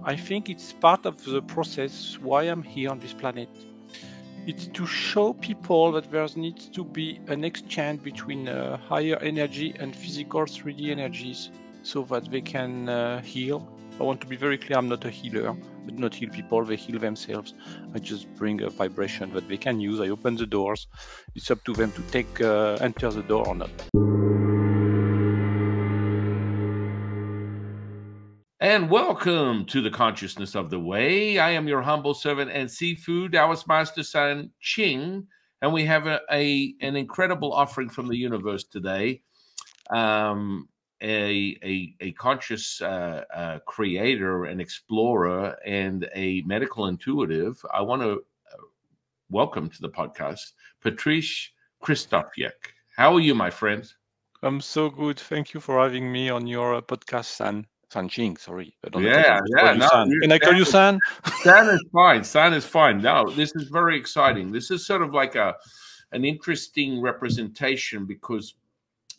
I think it's part of the process why I'm here on this planet. It's to show people that there needs to be an exchange between higher energy and physical 3D energies so that they can heal. I want to be very clear, I'm not a healer. I do not heal people, they heal themselves. I just bring a vibration that they can use. I open the doors. It's up to them to enter the door or not. And welcome to the Consciousness of the Way. I am your humble servant and seafood Taoist Master San Qing, and we have an incredible offering from the universe today. A conscious creator, an explorer, and a medical intuitive. I want to welcome to the podcast Patrice Krysztofiak. How are you, my friend? I'm so good. Thank you for having me on your podcast, San Qing. Sorry, I don't know if I Yeah, can call you no, San. Can I call you San? San is fine. San is fine. No, this is very exciting. This is sort of like an interesting representation because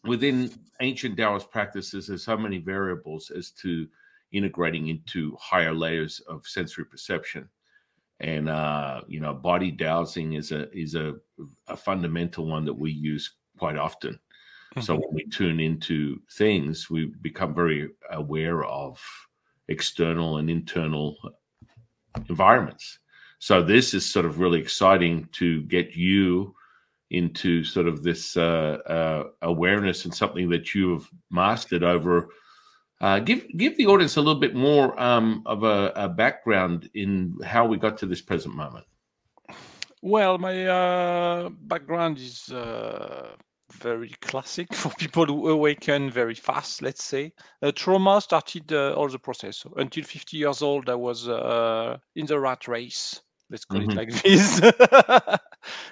within ancient Taoist practices, there's so many variables as to integrating into higher layers of sensory perception. And body dowsing is a fundamental one that we use quite often. So when we tune into things, we become very aware of external and internal environments. So this is sort of really exciting to get you into sort of this awareness and something that you have mastered over. Give the audience a little bit more of a background in how we got to this present moment. Well, my background is very classic for people who awaken very fast, let's say. Trauma started all the process. So until 50 years old, I was in the rat race. Let's call it like this.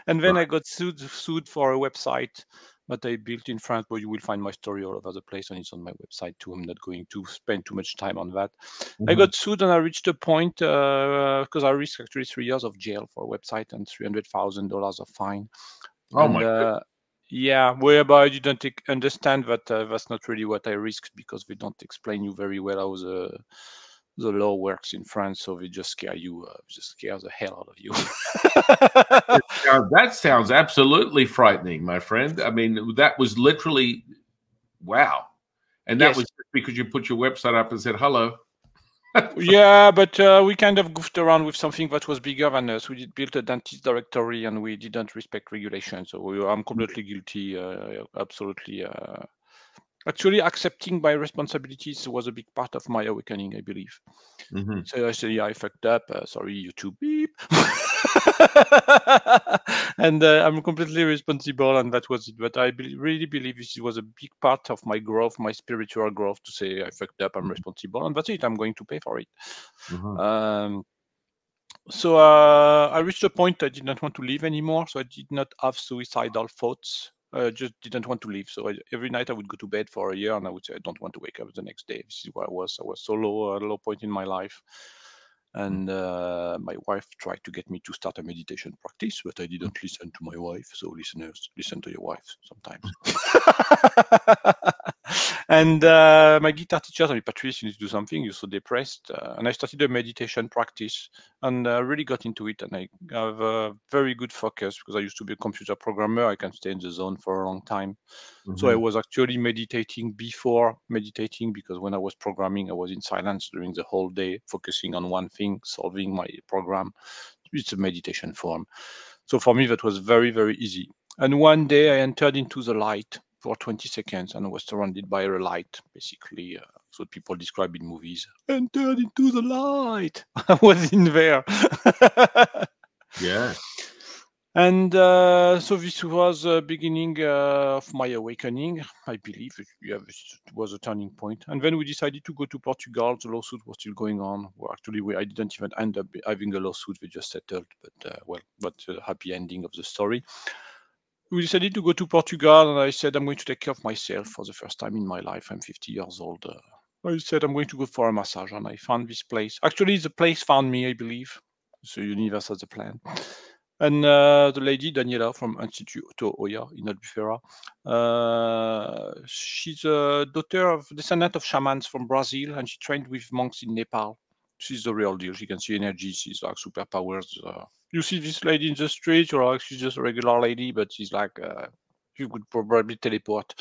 And then I got sued for a website that I built in France, but you will find my story all over the place, and it's on my website too. I'm not going to spend too much time on that. I got sued, and I reached a point because I risked actually 3 years of jail for a website and $300,000 of fine. Oh And my! yeah, whereby I didn't understand that that's not really what I risked because they don't explain you very well how the law works in France, so they just scare you, just scare the hell out of you. That sounds absolutely frightening, my friend. I mean, that was literally wow. And that Yes. was just because you put your website up and said hello. Yeah, but we kind of goofed around with something that was bigger than us. We did build a dentist directory and we didn't respect regulations. So I'm completely guilty, absolutely. Actually, accepting my responsibilities was a big part of my awakening, I believe. So I said, yeah, I fucked up. Sorry, YouTube, beep. And I'm completely responsible, and that was it. But I really believe this was a big part of my growth, my spiritual growth, to say I fucked up, I'm responsible, and that's it. I'm going to pay for it. So I reached a point I did not want to live anymore. So I did not have suicidal thoughts. I just didn't want to leave. So every night I would go to bed for a year and I would say, I don't want to wake up the next day. This is where I was. I was so low, at a low point in my life. And my wife tried to get me to start a meditation practice, but I didn't listen to my wife. So listeners, listen to your wife sometimes. And my guitar teacher told me, Patrice, you need to do something. You're so depressed. And I started a meditation practice and really got into it. And I have a very good focus because I used to be a computer programmer. I can stay in the zone for a long time. So I was actually meditating before meditating because when I was programming, I was in silence during the whole day, focusing on one thing, solving my program. It's a meditation form. So for me, that was very, very easy. And one day I entered into the light for 20 seconds and I was surrounded by a light, basically. So people describe in movies, entered into the light. I was in there. Yeah. And so this was the beginning of my awakening, I believe. Yeah, this was a turning point. And then we decided to go to Portugal. The lawsuit was still going on. Well, actually, I didn't even end up having a lawsuit. We just settled. But, well, that's a happy ending of the story. We decided to go to Portugal, and I said, I'm going to take care of myself for the first time in my life. I'm 50 years old. I said, I'm going to go for a massage, and I found this place. Actually, the place found me, I believe. The universe has a plan. And the lady, Daniela, from Instituto Oya in Albufeira, she's a descendant of shamans from Brazil, and she trained with monks in Nepal. she's the real deal. She can see energy. She's like superpowers. You see this lady in the street, you're like, she's just a regular lady, but she's like, you could probably teleport.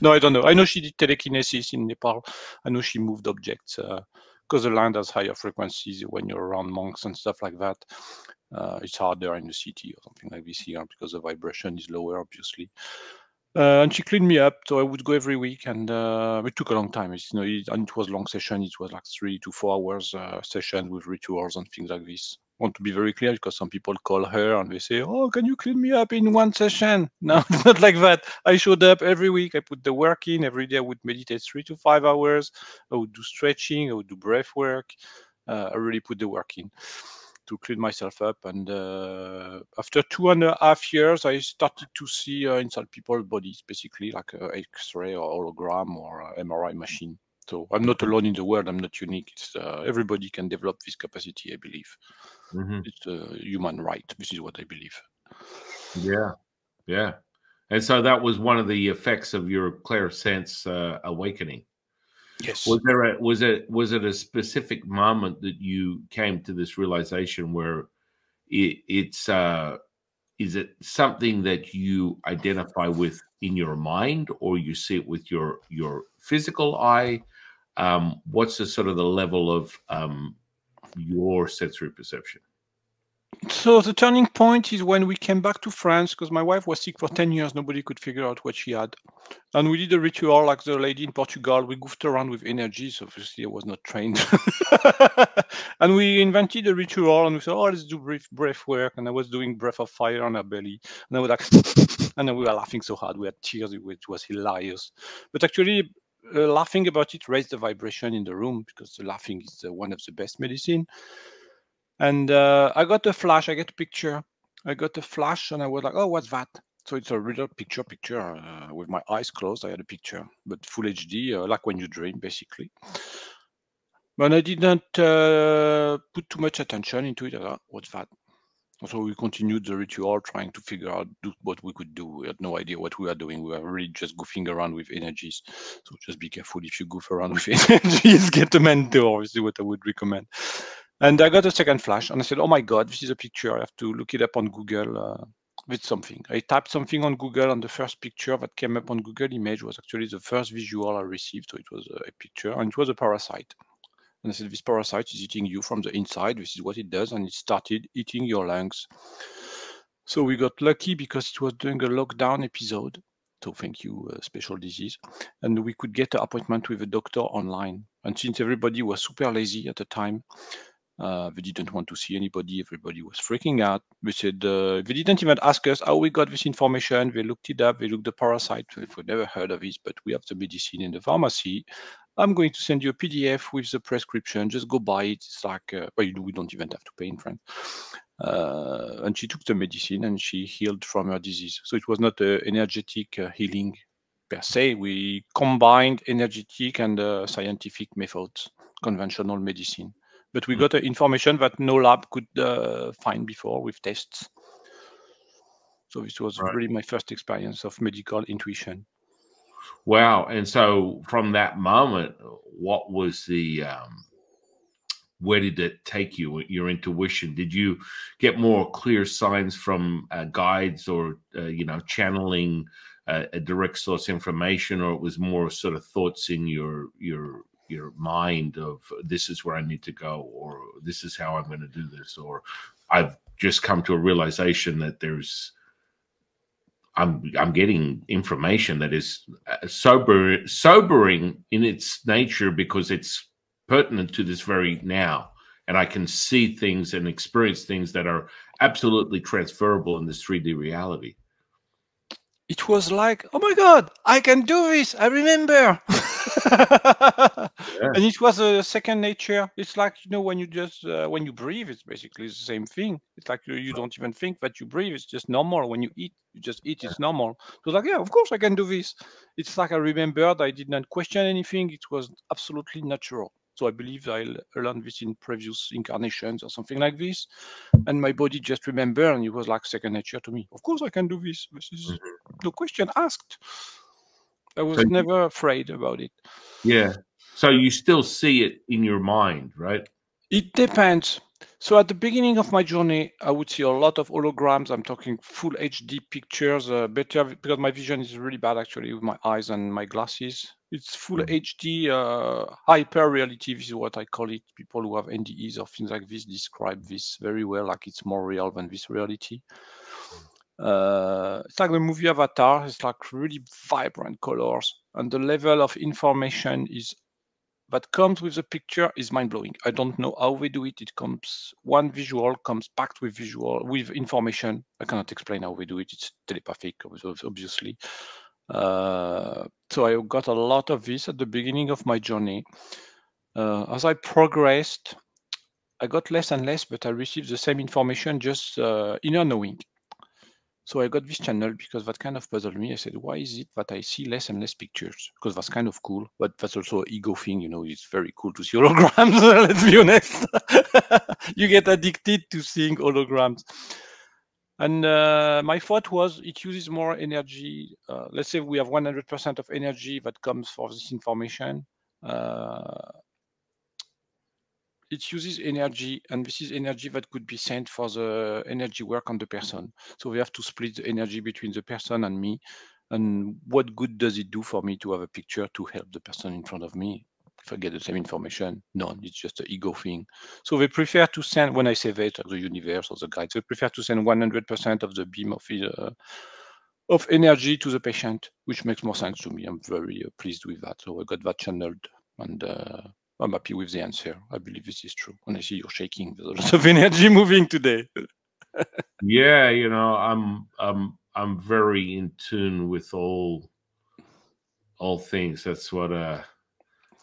No, I don't know. I know she did telekinesis in Nepal. I know she moved objects because the land has higher frequencies when you're around monks and stuff like that. It's harder in the city or something like this here because the vibration is lower, obviously. And she cleaned me up, so I would go every week, and it took a long time. And it was a long session. It was like 3 to 4 hours session with rituals and things like this. I want to be very clear because some people call her and they say, "Oh, can you clean me up in one session?" No, it's not like that. I showed up every week. I put the work in. Every day I would meditate 3 to 5 hours. I would do stretching. I would do breath work. I really put the work in to clean myself up. And after 2.5 years, I started to see inside people's bodies, basically like an X-ray or hologram or MRI machine. So I'm not alone in the world. I'm not unique. It's everybody can develop this capacity, I believe. It's a human right. This is what I believe. Yeah, yeah. And so that was one of the effects of your clairsense awakening. Yes. Was it a specific moment that you came to this realization where it's is it something that you identify with in your mind, or you see it with your physical eye? What's the sort of the level of your sensory perception? So the turning point is when we came back to France, because my wife was sick for 10 years. Nobody could figure out what she had. And we did a ritual like the lady in Portugal. We goofed around with energies. Obviously, I was not trained. And we invented a ritual and we said, oh, let's do breath work. And I was doing breath of fire on her belly. And I was like, and then we were laughing so hard. We had tears. It was hilarious. But actually, laughing about it raised the vibration in the room because the laughing is one of the best medicine. And I got a flash. I get a picture. I got a flash, and I was like, "Oh, what's that?" So it's a real picture with my eyes closed. I had a picture, but full HD, like when you dream, basically. But I didn't put too much attention into it. What's that? So we continued the ritual, trying to figure out what we could do. We had no idea what we were doing. We were really just goofing around with energies. So just be careful if you goof around with energies. Get a mentor. This is what I would recommend. And I got a second flash, and I said, "Oh my God, this is a picture. I have to look it up on Google with something." I typed something on Google, and the first picture that came up on Google Image was actually the first visual I received. So it was a picture, and it was a parasite. And I said, "This parasite is eating you from the inside. This is what it does," and it started eating your lungs. So we got lucky because it was during a lockdown episode. So thank you, special disease. And we could get an appointment with a doctor online. And since everybody was super lazy at the time, they didn't want to see anybody. Everybody was freaking out. They said they didn't even ask us how we got this information. They looked it up. They looked the parasite. We've never heard of this, but we have the medicine in the pharmacy. I'm going to send you a PDF with the prescription. Just go buy it. It's like we don't even have to pay in France. And she took the medicine and she healed from her disease. So it was not an energetic healing per se. We combined energetic and scientific methods, conventional medicine. But we got information that no lab could find before with tests. So this was really my first experience of medical intuition. Wow. And so from that moment, what was the where did it take you, your intuition? Did you get more clear signs from guides or channeling a direct source information, or it was more sort of thoughts in your mind of this is where I need to go, or this is how I'm going to do this, or I've just come to a realization that I'm getting information that is sobering in its nature because it's pertinent to this very now, and I can see things and experience things that are absolutely transferable in this 3D reality. It was like, oh my God, I can do this. I remember. Yeah. And it was a second nature. It's like, when you just, when you breathe, it's basically the same thing. It's like you don't even think that you breathe. It's just normal. When you eat, you just eat. It's normal. So it's like, yeah, of course I can do this. It's like I remembered. I did not question anything. It was absolutely natural. So I believe I learned this in previous incarnations or something like this. And my body just remembered, and it was like second nature to me. Of course I can do this. This is no question asked. I was never afraid about it. Yeah. So you still see it in your mind, right? It depends. So at the beginning of my journey, I would see a lot of holograms. I'm talking full HD pictures, better because my vision is really bad actually with my eyes and my glasses. It's full HD, hyper reality. This is what I call it. People who have NDEs or things like this describe this very well, like it's more real than this reality. It's like the movie Avatar. It's like really vibrant colors, and the level of information is that comes with the picture is mind-blowing. I don't know how they do it. It comes one visual comes packed with visual with information. I cannot explain how they do it. It's telepathic, obviously. So I got a lot of this at the beginning of my journey. As I progressed, I got less and less, but I received the same information, just inner knowing. So I got this channel because that kind of puzzled me. I said, why is it that I see less and less pictures? Because that's kind of cool, but that's also an ego thing. You know, it's very cool to see holograms. Let's be honest. You get addicted to seeing holograms. And my thought was it uses more energy. Let's say we have 100% of energy that comes for this information. It uses energy, and this is energy that could be sent for the energy work on the person. So we have to split the energy between the person and me. And what good does it do for me to have a picture to help the person in front of me? If I get the same information, none. It's just an ego thing. So they prefer to send, when I say that, like the universe or the guides, they prefer to send 100% of the beam of energy to the patient, which makes more sense to me. I'm very pleased with that. So I got that channeled, and I'm happy with the answer. I believe this is true. And I see you're shaking. There's a lot of energy moving today. Yeah, you know, I'm very in tune with all things. That's what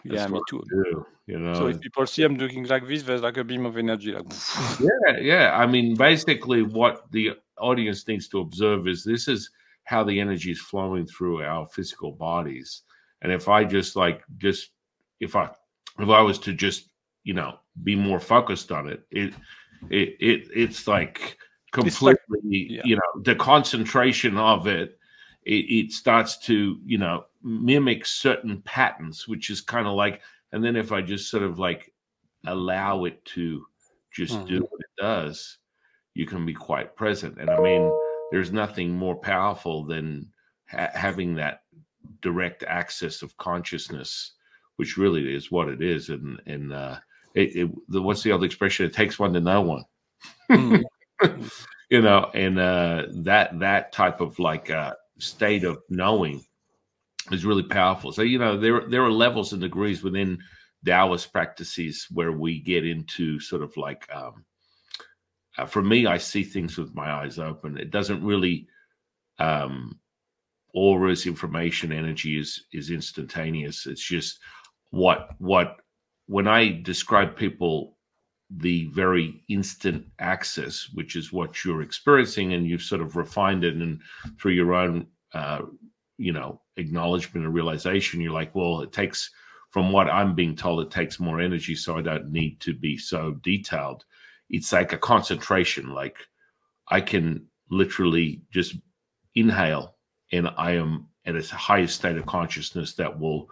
Yeah, me too. I do, you know. So if people see I'm doing like this, there's like a beam of energy. Like, yeah. I mean, basically, what the audience needs to observe is this is how the energy is flowing through our physical bodies. And if I if I was to just, you know, be more focused on it, it's like completely, you know, the concentration of it starts to, you know, mimic certain patterns, which is kind of like, and then if I just sort of like allow it to just do what it does, you can be quite present. And I mean, there's nothing more powerful than having that direct access of consciousness, which really is what it is. And what's the old expression? It takes one to know one. You know, and that type of like state of knowing is really powerful. So, you know, there are levels and degrees within Taoist practices where we get into sort of like, for me, I see things with my eyes open. It doesn't really, auras, information, energy is instantaneous. It's just when I describe people the very instant access, which is what you're experiencing, and you've sort of refined it, and through your own, you know, acknowledgement and realization, you're like, well, it takes, from what I'm being told, it takes more energy, so I don't need to be so detailed. It's like a concentration. Like I can literally just inhale, and I am at a higher state of consciousness that will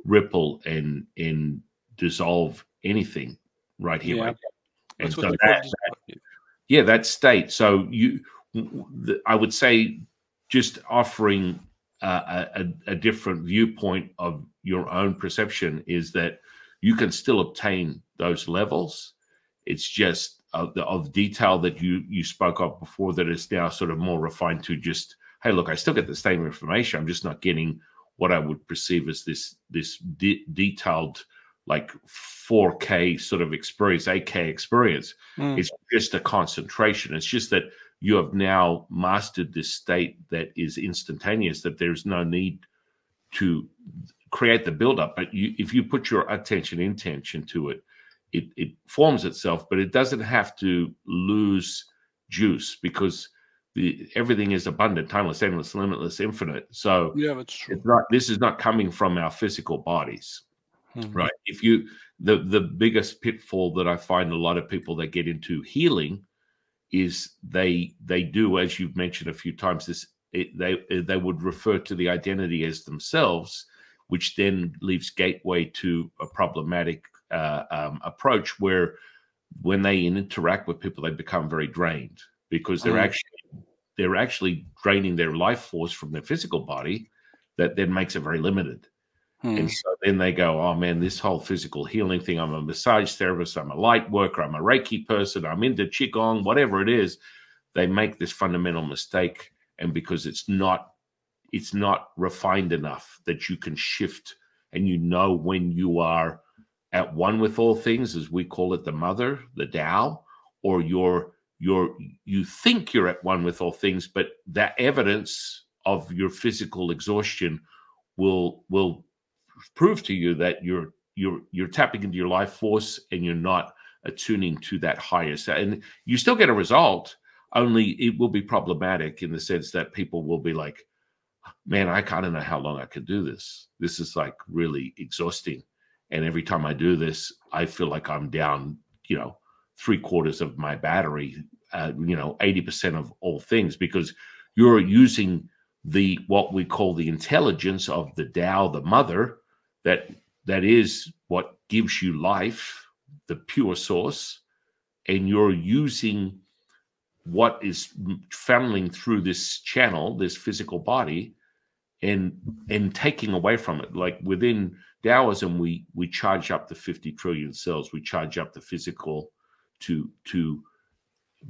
ripple and dissolve anything right here, right now. And so that state. So I would say, just offering a different viewpoint of your own perception is that you can still obtain those levels. It's just of detail that you spoke of before, that is now sort of more refined to just, hey, look, I still get the same information. I'm just not getting what I would perceive as this detailed, like 4K sort of experience, 8K experience. It's just a concentration. It's just that you have now mastered this state that is instantaneous, that there's no need to create the buildup. But if you put your intention to it, it forms itself, but it doesn't have to lose juice, because everything is abundant, timeless, endless, limitless, infinite. So yeah, that's true. This is not coming from our physical bodies. Right. If you, the biggest pitfall that I find a lot of people that get into healing is they do, as you've mentioned a few times, they would refer to the identity as themselves, which then leaves gateway to a problematic approach where when they interact with people, they become very drained because they're actually draining their life force from their physical body. That then makes it very limited. And so then they go, oh man, this whole physical healing thing, I'm a massage therapist, I'm a light worker, I'm a Reiki person, I'm into Qigong, whatever it is. They make this fundamental mistake. And because it's not refined enough that you can shift, and you know when you are at one with all things, as we call it, the mother, the Tao, or you think you're at one with all things, but that evidence of your physical exhaustion will prove to you that you're tapping into your life force and you're not attuning to that higher self. And you still get a result, only it will be problematic in the sense that people will be like, man, I don't know how long I can do this. This is like really exhausting. And every time I do this, I feel like I'm down, 3/4 of my battery, 80% of all things, because you're using what we call the intelligence of the Tao, the mother, that is what gives you life, the pure source, and you're using what is funneling through this channel, this physical body, and taking away from it. Like within Taoism, we charge up the 50 trillion cells. We charge up the physical to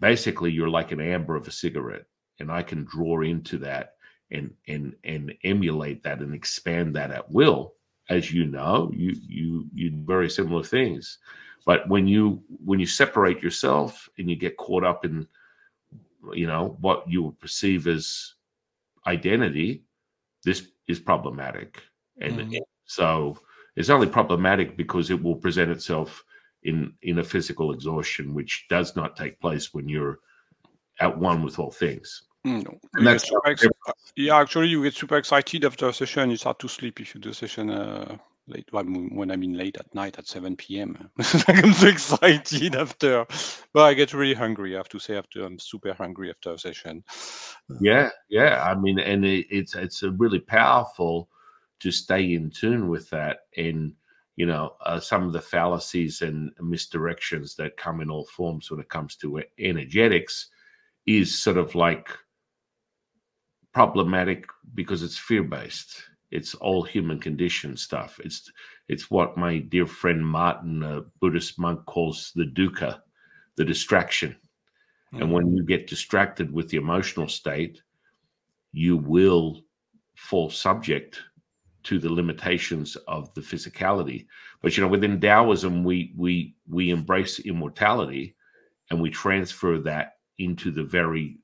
basically you're like an amber of a cigarette, and I can draw into that and emulate that and expand that at will. As you know, you do very similar things. But when you separate yourself and you get caught up in what you would perceive as identity, this is problematic. And so it's only problematic because it will present itself in a physical exhaustion, which does not take place when you're at one with all things. No. Actually, you get super excited after a session. You start to sleep if you do a session late. Well, when I mean late at night at 7 p.m. I'm so excited after. But I get really hungry, I have to say, I'm super hungry after a session. Yeah. I mean, and it's a really powerful to stay in tune with that. And, some of the fallacies and misdirections that come in all forms when it comes to energetics is sort of like problematic because it's fear-based. It's all human condition stuff. It's what my dear friend Martin, a Buddhist monk, calls the dukkha, the distraction. And when you get distracted with the emotional state, you will fall subject to the limitations of the physicality. But within Taoism, we embrace immortality, and we transfer that into the very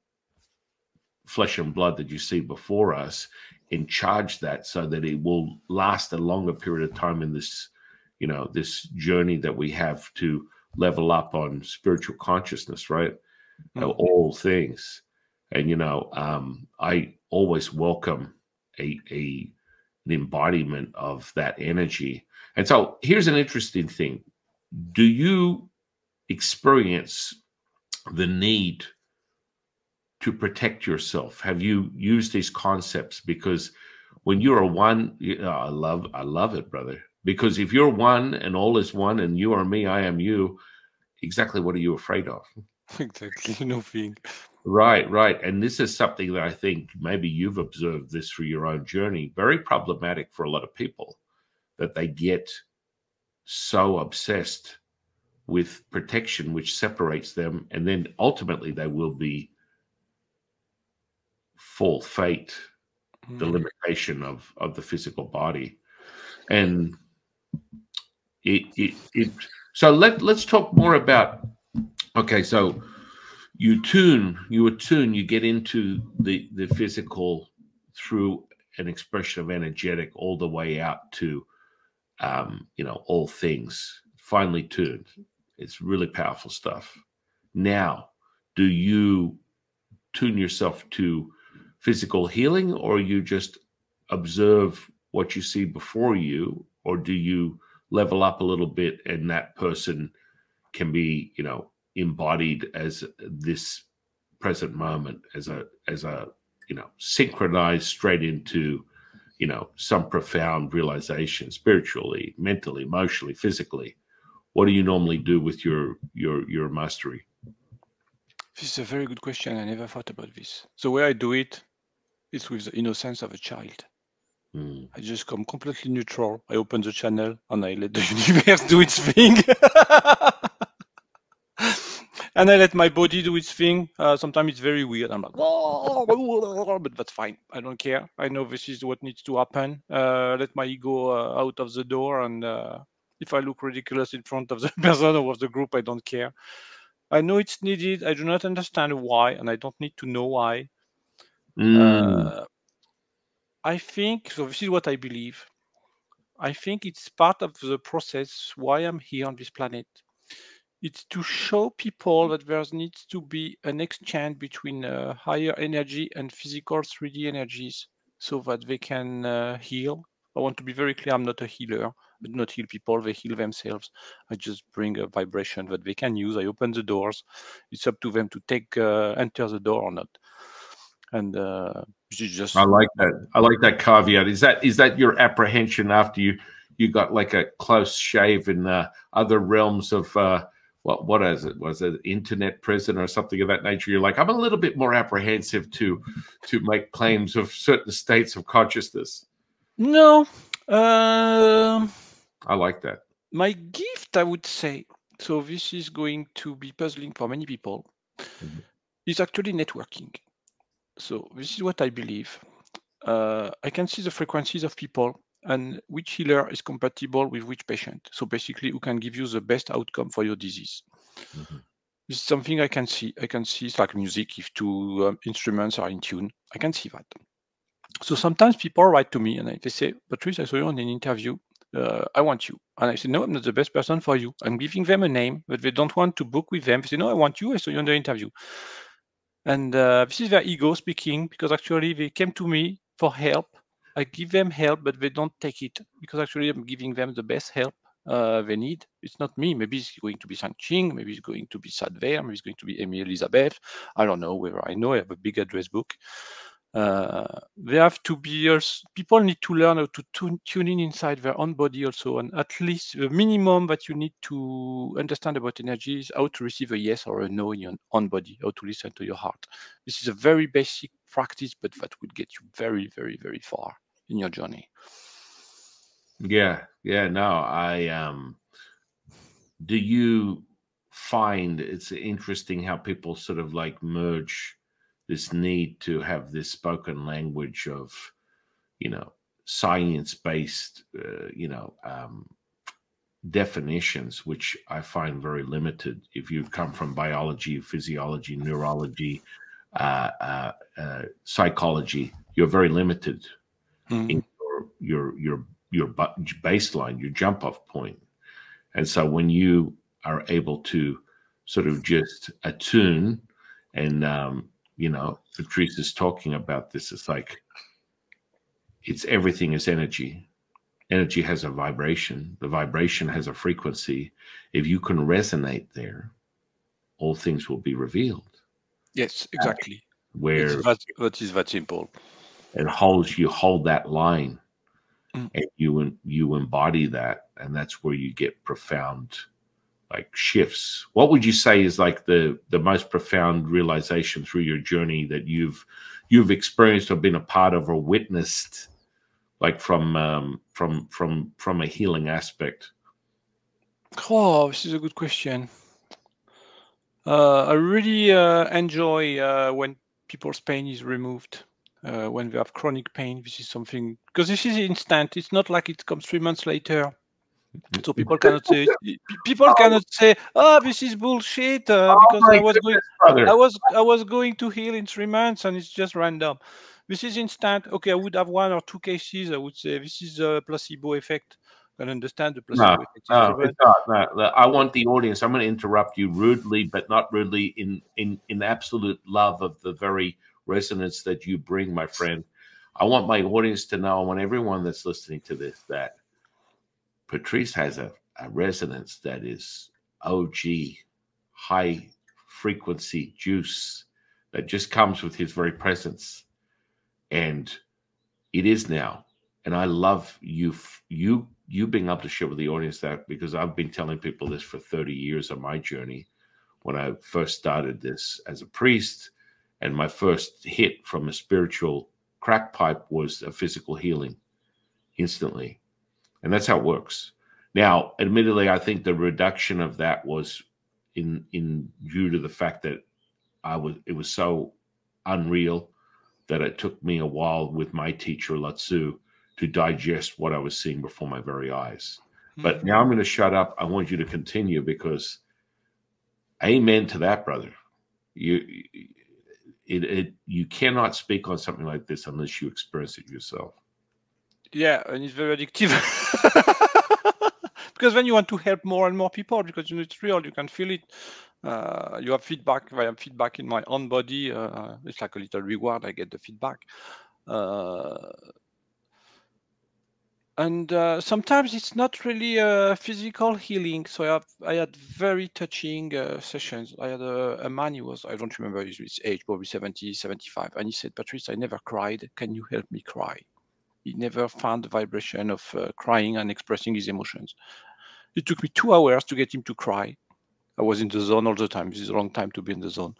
flesh and blood that you see before us, and charge that so that it will last a longer period of time in this, this journey that we have to level up on spiritual consciousness, right? All things. And, I always welcome an embodiment of that energy. And so here's an interesting thing. Do you experience the need to protect yourself? Have you used these concepts? Because when you're one, I love it, brother. Because if you're one and all is one and you are me, I am you, exactly what are you afraid of? Exactly, nothing. Right. And this is something that I think maybe you've observed this through your own journey. Very problematic for a lot of people, that they get so obsessed with protection, which separates them. And then ultimately they will be full fate, the limitation of the physical body. And so let's talk more about, okay, so you attune, you get into the physical through an expression of energetic all the way out to, all things, finely tuned. It's really powerful stuff. Now, do you tune yourself to physical healing, or you just observe what you see before you, or do you level up a little bit and that person can be, embodied as this present moment, as a synchronized straight into, you know, some profound realization spiritually, mentally, emotionally, physically, what do you normally do with your mastery? This is a very good question. I never thought about this. The way I do it is with the innocence of a child. I just come completely neutral. I open the channel and I let the universe do its thing. And I let my body do its thing. Sometimes it's very weird. I'm like, but that's fine. I don't care. I know this is what needs to happen. Let my ego out of the door. And if I look ridiculous in front of the person or of the group, I don't care. I know it's needed. I do not understand why, and I don't need to know why. I think, so this is what I believe. I think it's part of the process why I'm here on this planet. It's to show people that there needs to be an exchange between higher energy and physical 3D energies so that they can heal. I want to be very clear, I'm not a healer. I do not heal people, they heal themselves. I just bring a vibration that they can use. I open the doors. It's up to them to enter the door or not. And just... I like that. I like that caveat. Is that your apprehension after you got like a close shave in other realms of what is it? Was it internet prison or something of that nature? You're like, I'm a little bit more apprehensive to make claims of certain states of consciousness. No. I like that. My gift, I would say, so this is going to be puzzling for many people, is actually networking. So this is what I believe. I can see the frequencies of people and which healer is compatible with which patient. So basically, who can give you the best outcome for your disease. This is something I can see. I can see it's like music. If two instruments are in tune, I can see that. So sometimes people write to me and they say, Patrice, I saw you on an interview. I want you. And I say, no, I'm not the best person for you. I'm giving them a name, but they don't want to book with them. They say, no, I want you. I saw you on the interview. And this is their ego speaking, because actually they came to me for help. I give them help, but they don't take it because actually I'm giving them the best help they need. It's not me. Maybe it's going to be San Qing. Maybe it's going to be Sadver. Maybe it's going to be Amy Elizabeth. I don't know whether I know. I have a big address book. They have to be people need to learn how to tune in inside their own body also, and at least the minimum that you need to understand about energy is how to receive a yes or a no in your own body, how to listen to your heart. This is a very basic practice, but that would get you very, very, very far in your journey. Yeah, no, do you find it's interesting how people sort of like merge this need to have this spoken language of, you know, science-based, definitions, which I find very limited. If you come from biology, physiology, neurology, psychology, you're very limited in your baseline, your jump-off point. And so when you are able to sort of just attune, and Patrice is talking about this, it's like everything is energy. Energy has a vibration. The vibration has a frequency. If you can resonate there, all things will be revealed. Yes, exactly. Where that is that simple. It holds, you hold that line, and you embody that, and that's where you get profound like shifts. What would you say is like the most profound realization through your journey that you've experienced or been a part of or witnessed, like from a healing aspect? Oh, this is a good question. I really enjoy when people's pain is removed. When they have chronic pain, this is something, because this is instant. It's not like it comes 3 months later. So people cannot say, oh, this is bullshit, because I was going to heal in 3 months and it's just random. This is instant. Okay, I would have 1 or 2 cases. I would say this is a placebo effect. I can understand the placebo effect is proven. It's not. No. I want the audience. I'm going to interrupt you rudely, but not rudely, in absolute love of the very resonance that you bring, my friend. I want my audience to know, I want everyone that's listening to this, that Patrice has a resonance that is OG, high frequency juice that just comes with his very presence. And it is now And I love you being able to share with the audience that, because I've been telling people this for 30 years on my journey. When I first started this as a priest, and my first hit from a spiritual crack pipe was a physical healing instantly. And that's how it works. Now, admittedly, I think the reduction of that was in due to the fact that it was so unreal that it took me a while with my teacher, Latsu, to digest what I was seeing before my very eyes. But now I'm going to shut up. I want you to continue, because amen to that, brother. You cannot speak on something like this unless you experience it yourself. Yeah, and it's very addictive. Because then you want to help more and more people, because it's real, you can feel it. You have feedback. I have feedback in my own body. It's like a little reward. I get the feedback. And sometimes it's not really physical healing. So I had very touching sessions. I had a man, he was, I don't remember his age, probably 70, 75. And he said, Patrice, I never cried. Can you help me cry? He never found the vibration of crying and expressing his emotions. It took me 2 hours to get him to cry. I was in the zone all the time. This is a long time to be in the zone.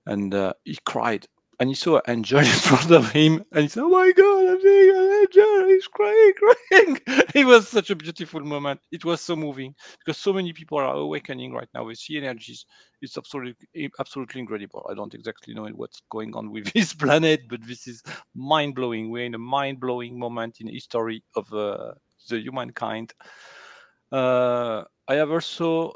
And he cried. And he saw an angel in front of him. And he said, oh my God, I'm seeing an angel. He's crying. It was such a beautiful moment. It was so moving, because so many people are awakening right now. We see energies. It's absolutely incredible. I don't exactly know what's going on with this planet, but this is mind-blowing. We're in a mind-blowing moment in the history of the humankind. I have also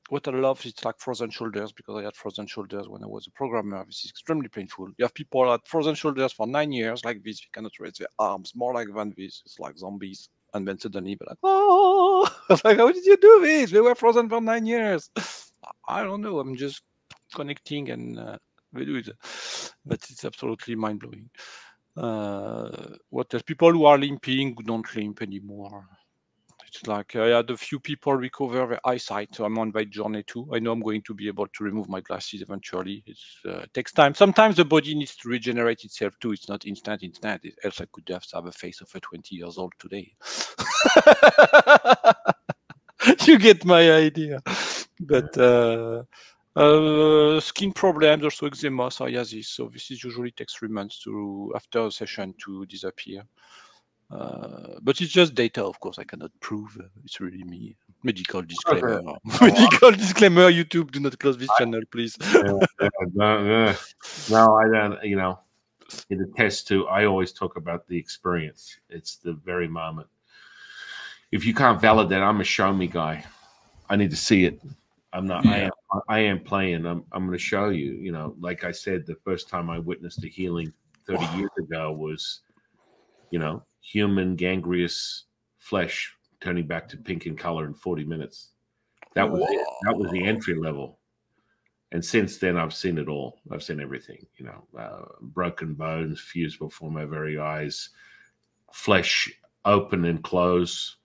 what I love is like frozen shoulders, because I had frozen shoulders when I was a programmer. This is extremely painful. You have people at frozen shoulders for 9 years like this. They cannot raise their arms, more like than this. It's like zombies. And then suddenly they're like, oh, I was like, how did you do this? They were frozen for 9 years. I don't know. I'm just connecting and they do it. But it's absolutely mind-blowing. What else? People who are limping who don't limp anymore. It's like I had a few people recover their eyesight, so I'm on that journey too. I know I'm going to be able to remove my glasses eventually. It takes time. Sometimes the body needs to regenerate itself too. It's not instant. Else I could have a face of a 20 years old today. You get my idea. But skin problems, also eczema, psoriasis. So this is usually takes 3 months after a session to disappear. But it's just data, of course. I cannot prove it's really me. Medical disclaimer. Medical disclaimer. YouTube, do not close this channel, please. No, I don't. You know, it attests to. I always talk about the experience. It's the very moment. If you can't validate, I'm a show me guy. I need to see it. I'm not. Yeah. I am playing. I'm going to show you. You know, like I said, the first time I witnessed a healing 30 years ago was, you know, human gangrenous flesh turning back to pink in color in 40 minutes. That was it. That was the entry level. And since then, I've seen it all. I've seen everything, you know, broken bones fused before my very eyes, flesh open and close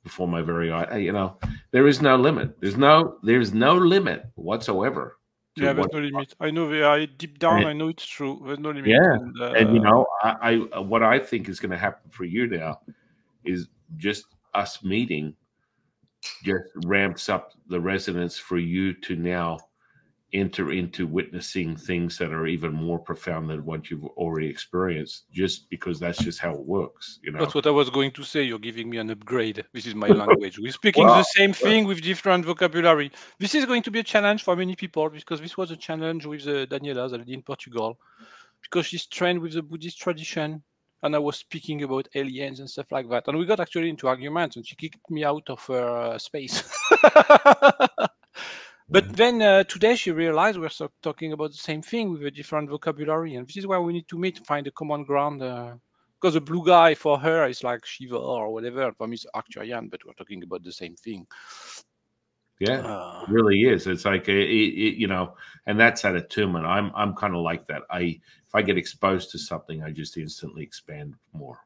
before my very eye. You know, there is no limit. There's no limit whatsoever. Yeah, there's no limit. I know they are deep down. I know it's true. There's no limit. Yeah, and you know, what I think is going to happen for you now is just us meeting just ramps up the resonance for you to now enter into witnessing things that are even more profound than what you've already experienced, just because that's just how it works. You know, that's what I was going to say. You're giving me an upgrade. This is my language. We're speaking the same thing with different vocabulary. This is going to be a challenge for many people, because this was a challenge with Daniela, the lady in Portugal, because she's trained with the Buddhist tradition, and I was speaking about aliens and stuff like that, and we got actually into arguments, and she kicked me out of her space. But then today she realized we're talking about the same thing with a different vocabulary, and this is why we need to meet to find a common ground. Because the blue guy for her is like Shiva or whatever. For me, it's Arcturian, but we're talking about the same thing. Yeah, it really is. It's like you know, and that's at attunement. I'm kind of like that. If I get exposed to something, I just instantly expand more,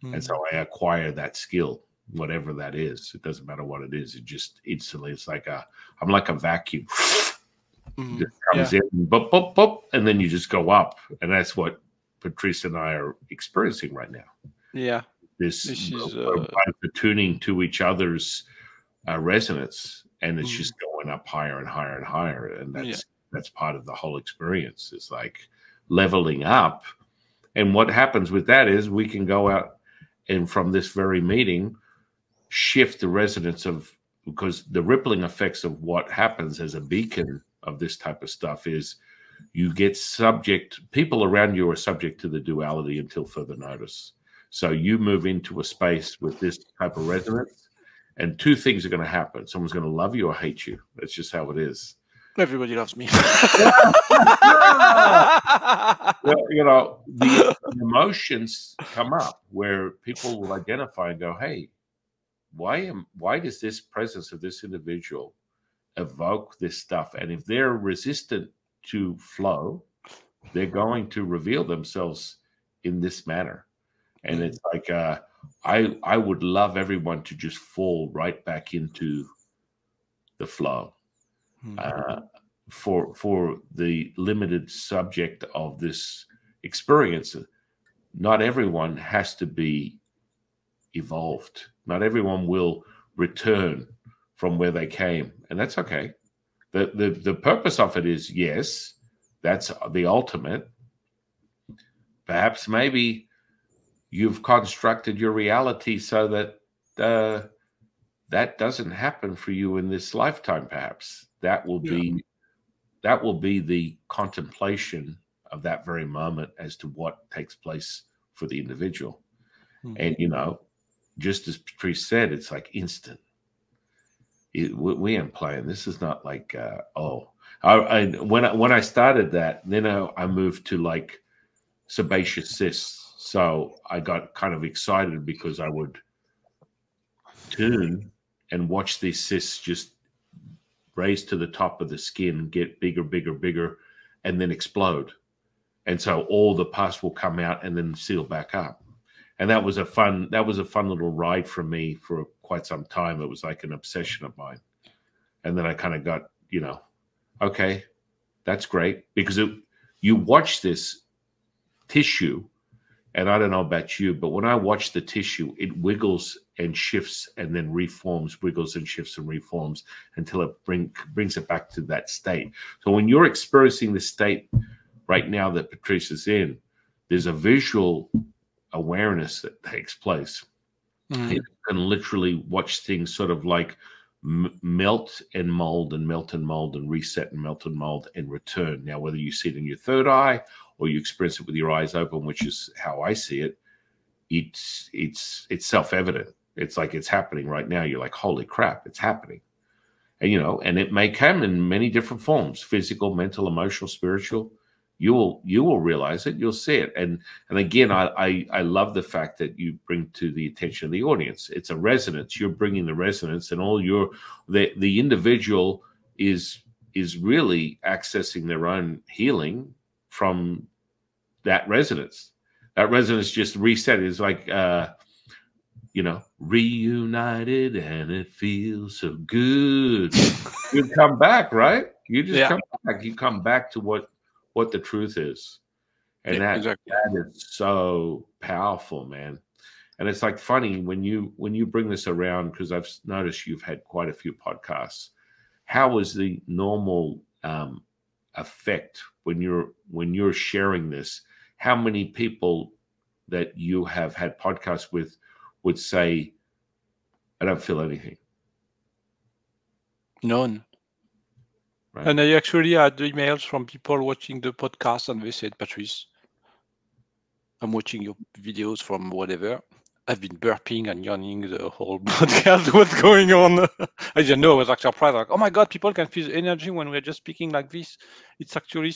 and so I acquire that skill, whatever that is. It doesn't matter what it is. It just instantly. It's like I'm like a vacuum. Just comes in, boop, boop, boop, and then you just go up, and that's what Patrice and I are experiencing right now. Yeah. This This is we're both attuning to each other's resonance, and it's just going up higher and higher and higher. And that's part of the whole experience. It's like leveling up. And what happens with that is we can go out and from this very meeting, shift the resonance of, because the rippling effects of what happens as a beacon of this type of stuff is you get people around you are subject to the duality until further notice. So you move into a space with this type of resonance, and two things are going to happen. Someone's going to love you or hate you. That's just how it is. Everybody loves me. Well, you know, the emotions come up where people will identify and go, hey, why does this presence of this individual evoke this stuff? And if they're resistant to flow, they're going to reveal themselves in this manner. And it's like I would love everyone to just fall right back into the flow. For the limited subject of this experience, not everyone has to be evolved. Not everyone will return from where they came, and that's okay. The purpose of it is, yes, that's the ultimate. Perhaps maybe you've constructed your reality so that that doesn't happen for you in this lifetime. Perhaps that will be the contemplation of that very moment as to what takes place for the individual. And you know, just as Patrice said, it's like instant. We ain't playing. This is not like when I started that, then I moved to like sebaceous cysts. So I got kind of excited because I would tune and watch these cysts just raise to the top of the skin, get bigger, bigger, bigger, and then explode. And so all the pus will come out and then seal back up. And that was a fun little ride for me for quite some time. It was like an obsession of mine. And then I kind of got, you know, okay, that's great, because you watch this tissue, and I don't know about you, but when I watch the tissue, it wiggles and shifts and then reforms, wiggles and shifts and reforms until it brings it back to that state. So when you're experiencing the state right now that Patrice is in, there's a visual awareness that takes place. You can literally watch things sort of like melt and mold and melt and mold and reset and melt and mold and return. Now, whether you see it in your third eye or you experience it with your eyes open, which is how I see it, it's self-evident. It's like it's happening right now. You're like, holy crap, it's happening. And, you know, and it may come in many different forms: physical, mental, emotional, spiritual. You will realize it. You'll see it. And again, I love the fact that you bring to the attention of the audience. It's a resonance. You're bringing the resonance, and all the individual is really accessing their own healing from that resonance. That resonance just reset. It's like, you know, reunited and it feels so good. You come back, right? You just come back. You come back to what the truth is. And that is so powerful, man. And it's like funny when you bring this around, because I've noticed you've had quite a few podcasts. How is the normal effect when you're sharing this? How many people that you have had podcasts with would say, I don't feel anything? None. Right. And I actually had emails from people watching the podcast, and they said, Patrice, I'm watching your videos from whatever. I've been burping and yawning the whole podcast. What's going on? I didn't know. I was actually surprised. Like, oh my God, people can feel energy when we're just speaking like this. It's actually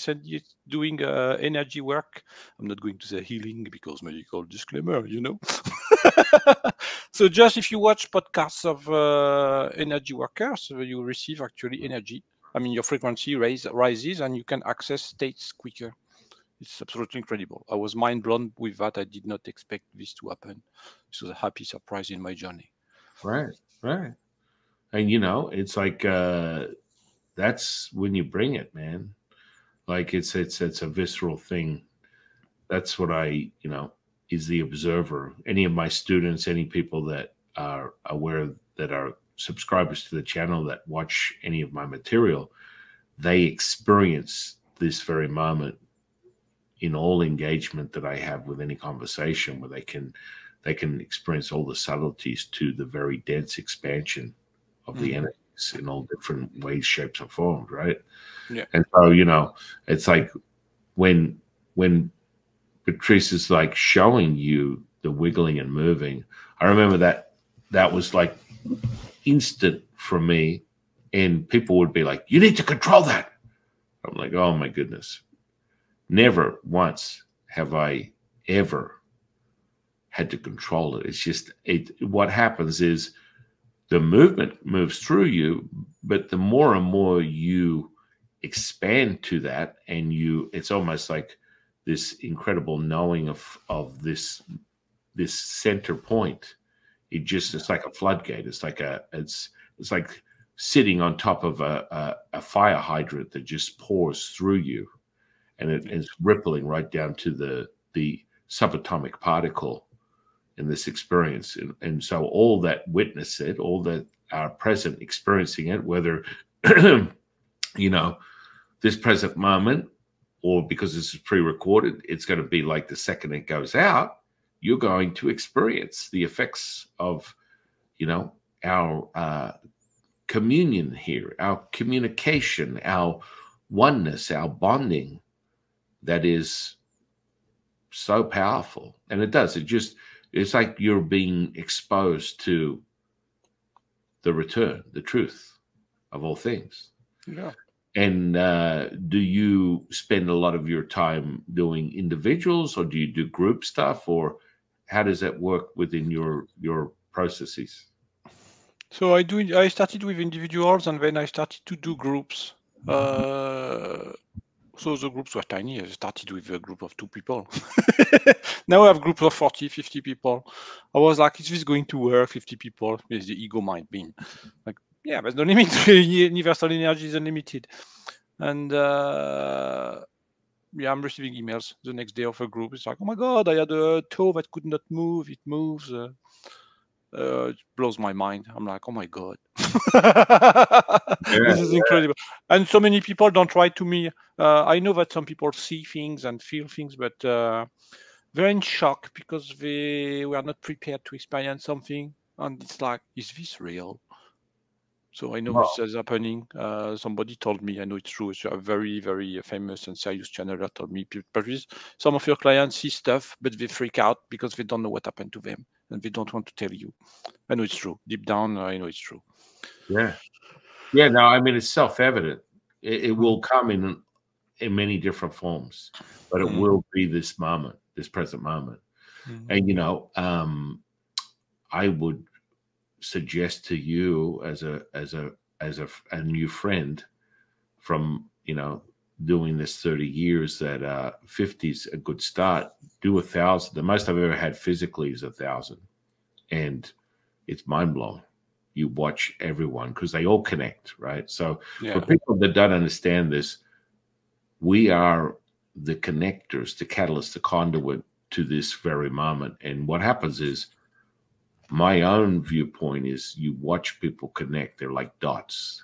doing energy work. I'm not going to say healing because medical disclaimer, you know. So just if you watch podcasts of energy workers, you receive actually energy. I mean, your frequency rises and you can access states quicker. It's absolutely incredible. I was mind blown with that. I did not expect this to happen. This was a happy surprise in my journey. Right. And, you know, it's like that's when you bring it, man. Like it's a visceral thing. that's what I, is the observer. Any of my students, any people that are aware, that are subscribers to the channel, that watch any of my material, they experience this very moment in all engagement that I have with any conversation, where they can experience all the subtleties to the very dense expansion of the energies in all different ways, shapes, and forms, right? Yeah. And so, it's like when Patrice is like showing you the wiggling and moving, I remember that was like instant for me, and people would be like, "You need to control that." I'm like, "Oh my goodness." Never once have I ever had to control it. It's just, what happens is the movement moves through you, but the more and more you expand to that, and it's almost like this incredible knowing of this center point. It's like a floodgate. It's like sitting on top of a fire hydrant that just pours through you. And it's rippling right down to the subatomic particle in this experience. And so all that witness it, all that are present experiencing it, whether, this present moment, or because this is pre-recorded, it's going to be like the second it goes out, you're going to experience the effects of, our communion here, our communication, our oneness, our bonding. That is so powerful. And it's like you're being exposed to the return, the truth of all things. Yeah. And do you spend a lot of your time doing individuals, or do you do group stuff, or how does that work within your processes? So I started with individuals, and then I started to do groups. So the groups were tiny. I started with a group of 2 people. Now I have a group of 40, 50 people. I was like, is this going to work? 50 people? Yes, the ego mind beam. Like, yeah, there's no limit. Universal energy is unlimited. And I'm receiving emails the next day of a group. It's like, oh my God, I had a toe that could not move. It moves. It blows my mind. I'm like, oh my God. This is incredible. And so many people don't try to me. I know that some people see things and feel things, but they're in shock because they were not prepared to experience something. And it's like, is this real? So I know this is happening. Somebody told me, I know it's true. It's a very, very famous and serious channeler told me, Patrice, some of your clients see stuff, but they freak out because they don't know what happened to them, and they don't want to tell you. I know it's true. Deep down, I know it's true. Yeah. Yeah, no, I mean, it's self-evident. It will come in many different forms, but it will be this moment, this present moment. And, I would suggest to you as a new friend from, doing this 30 years, that 50 is a good start. Do 1,000. The most I've ever had physically is 1,000. And it's mind-blowing. You watch everyone, because they all connect, right? So for people that don't understand this, we are the connectors, the catalyst, the conduit to this very moment. And what happens is, my own viewpoint is, you watch people connect. They're like dots.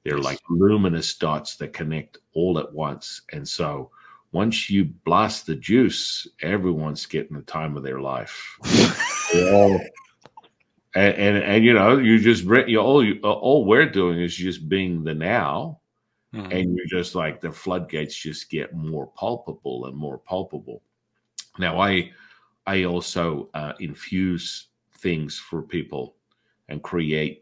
They're like luminous dots that connect all at once. And so once you blast the juice, everyone's getting the time of their life. All we're doing is just being the now. And you're just like, the floodgates just get more palpable and more palpable. Now, I also infuse things for people and create,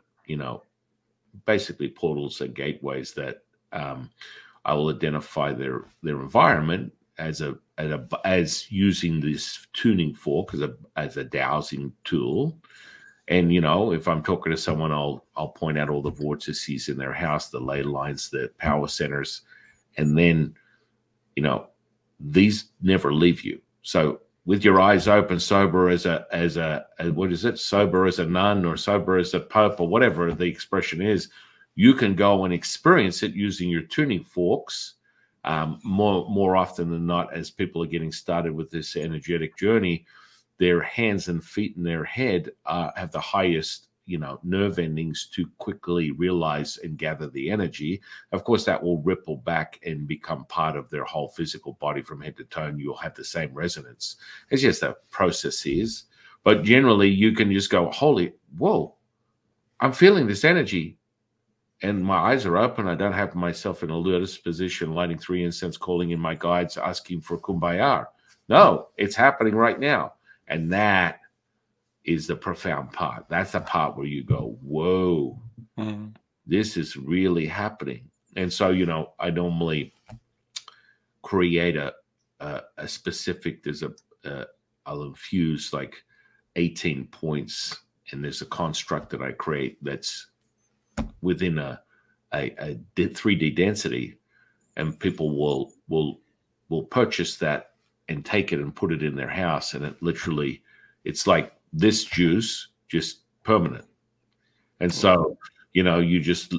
basically portals and gateways that I will identify their environment as using this tuning fork as a dowsing tool. And, if I'm talking to someone, I'll point out all the vortices in their house, the ley lines, the power centers. And then, these never leave you. So with your eyes open, sober as what is it? Sober as a nun, or sober as a pope, or whatever the expression is, you can go and experience it using your tuning forks more often than not, as people are getting started with this energetic journey, their hands and feet and their head have the highest, nerve endings to quickly realize and gather the energy. Of course, that will ripple back and become part of their whole physical body from head to toe, and you'll have the same resonance. It's just a process is. But generally, you can just go, whoa, I'm feeling this energy. And my eyes are open. I don't have myself in a lotus position, lighting 3 incense, calling in my guides, asking for kumbaya. No, it's happening right now. And that is the profound part. That's the part where you go, whoa, this is really happening. And so, I normally create a specific, I'll infuse like 18 points, and there's a construct that I create that's within a 3D density, and people will purchase that and take it and put it in their house, and it's like this juice, just permanent. And so you just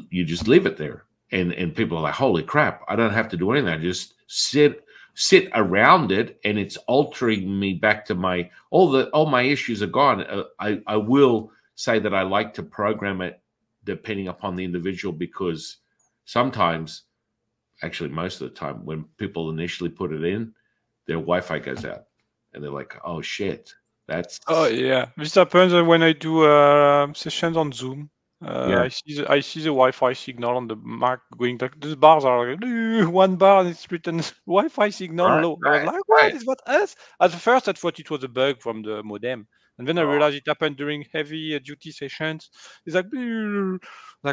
leave it there, and people are like, holy crap, I don't have to do anything. I just sit around it, and it's altering me back to all my issues are gone. I will say that I like to program it depending upon the individual, because sometimes, actually most of the time, when people initially put it in, their Wi-Fi goes out, and they're like, oh shit, that's... Oh yeah, this happens when I do sessions on Zoom. Yeah. I see the Wi-Fi signal on the Mac going like, these bars are like, 1 bar and it's written Wi-Fi signal low. I was like, what is that us? At first I thought it was a bug from the modem, and then I realized it happened during heavy duty sessions. It's like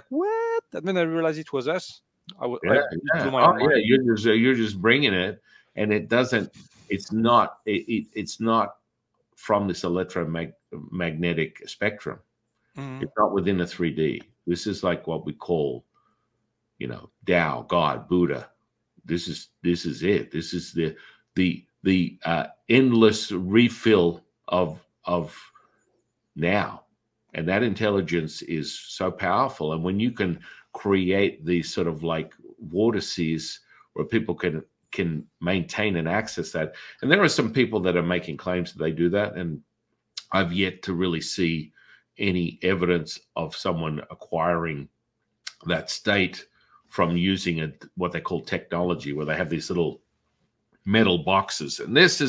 what? And then I realized it was us. It blew my mind. Yeah, you're just bringing it, and it's not from this electromagnetic spectrum. It's not within a 3D. This is like what we call, Tao, God, Buddha. This is it. This is the endless refill of now, and that intelligence is so powerful. And when you can create these sort of like vortices where people can maintain and access that, and there are some people that are making claims that they do that, and I've yet to really see any evidence of someone acquiring that state from using what they call technology, where they have these little metal boxes, and this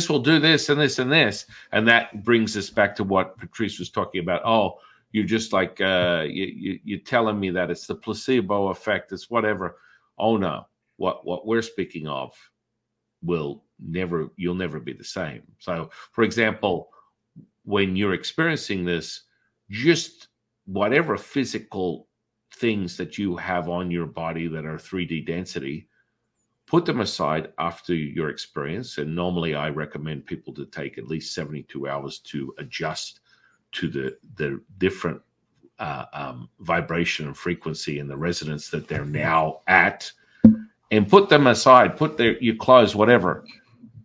will do this and this and this. And that brings us back to what Patrice was talking about. Oh, you're just like you're telling me that it's the placebo effect, it's whatever. Oh no, what we're speaking of you'll never be the same. So for example, when you're experiencing this, just whatever physical things that you have on your body that are 3D density, put them aside after your experience. And normally I recommend people to take at least 72 hours to adjust to the different vibration and frequency and the resonance that they're now at, and put them aside, put your clothes, whatever,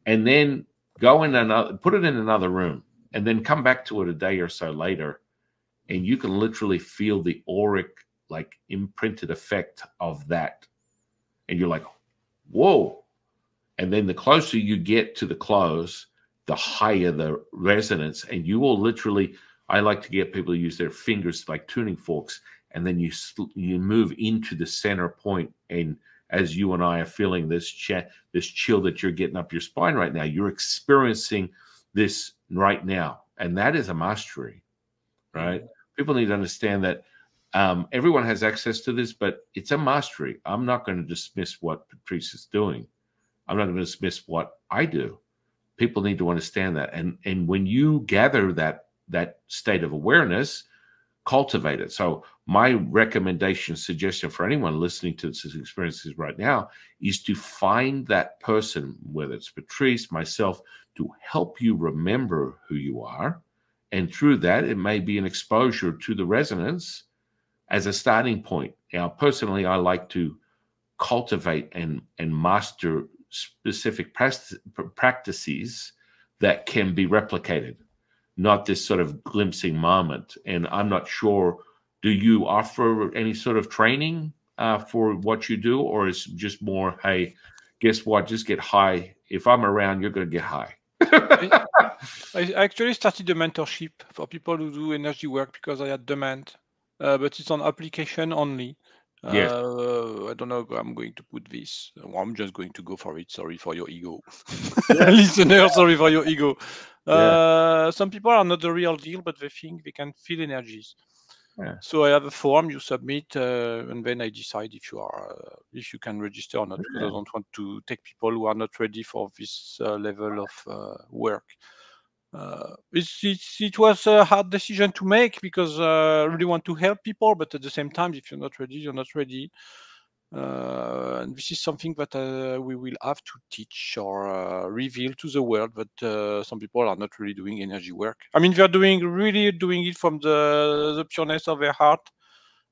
and then put it in another room, and then come back to it a day or so later, and you can literally feel the auric, like, imprinted effect of that. And you're like, whoa. And then the closer you get to the clothes, the higher the resonance. And you will literally, I like to get people to use their fingers like tuning forks, and then you move into the center point. And as you and I are feeling this chill that you're getting up your spine right now, you're experiencing this right now. And that is a mastery, right? People need to understand that everyone has access to this, but it's a mastery. I'm not going to dismiss what Patrice is doing. I'm not going to dismiss what I do. People need to understand that. And when you gather that state of awareness, cultivate it. So my recommendation, suggestion for anyone listening to this experiences right now is to find that person, whether it's Patrice, myself, to help you remember who you are. And through that, it may be an exposure to the resonance as a starting point. Now, personally, I like to cultivate and master specific practices that can be replicated, not this sort of glimpsing moment. And I'm not sure, do you offer any sort of training for what you do, or is just more, hey, guess what? Just get high. If I'm around, you're going to get high. I actually started a mentorship for people who do energy work because I had demand, but it's on application only. Yes. I don't know how I'm going to put this. Well, I'm just going to go for it. Sorry for your ego. Yeah. Listener, sorry for your ego. Yeah. Some people are not the real deal, but they think they can feel energies. Yeah. So I have a form you submit, and then I decide if you can register or not, because I don't want to take people who are not ready for this level of work. It was a hard decision to make because I really want to help people, but at the same time, if you're not ready, you're not ready. And this is something that we will have to teach or reveal to the world, that some people are not really doing energy work. I mean, they're really doing it from the pureness of their heart,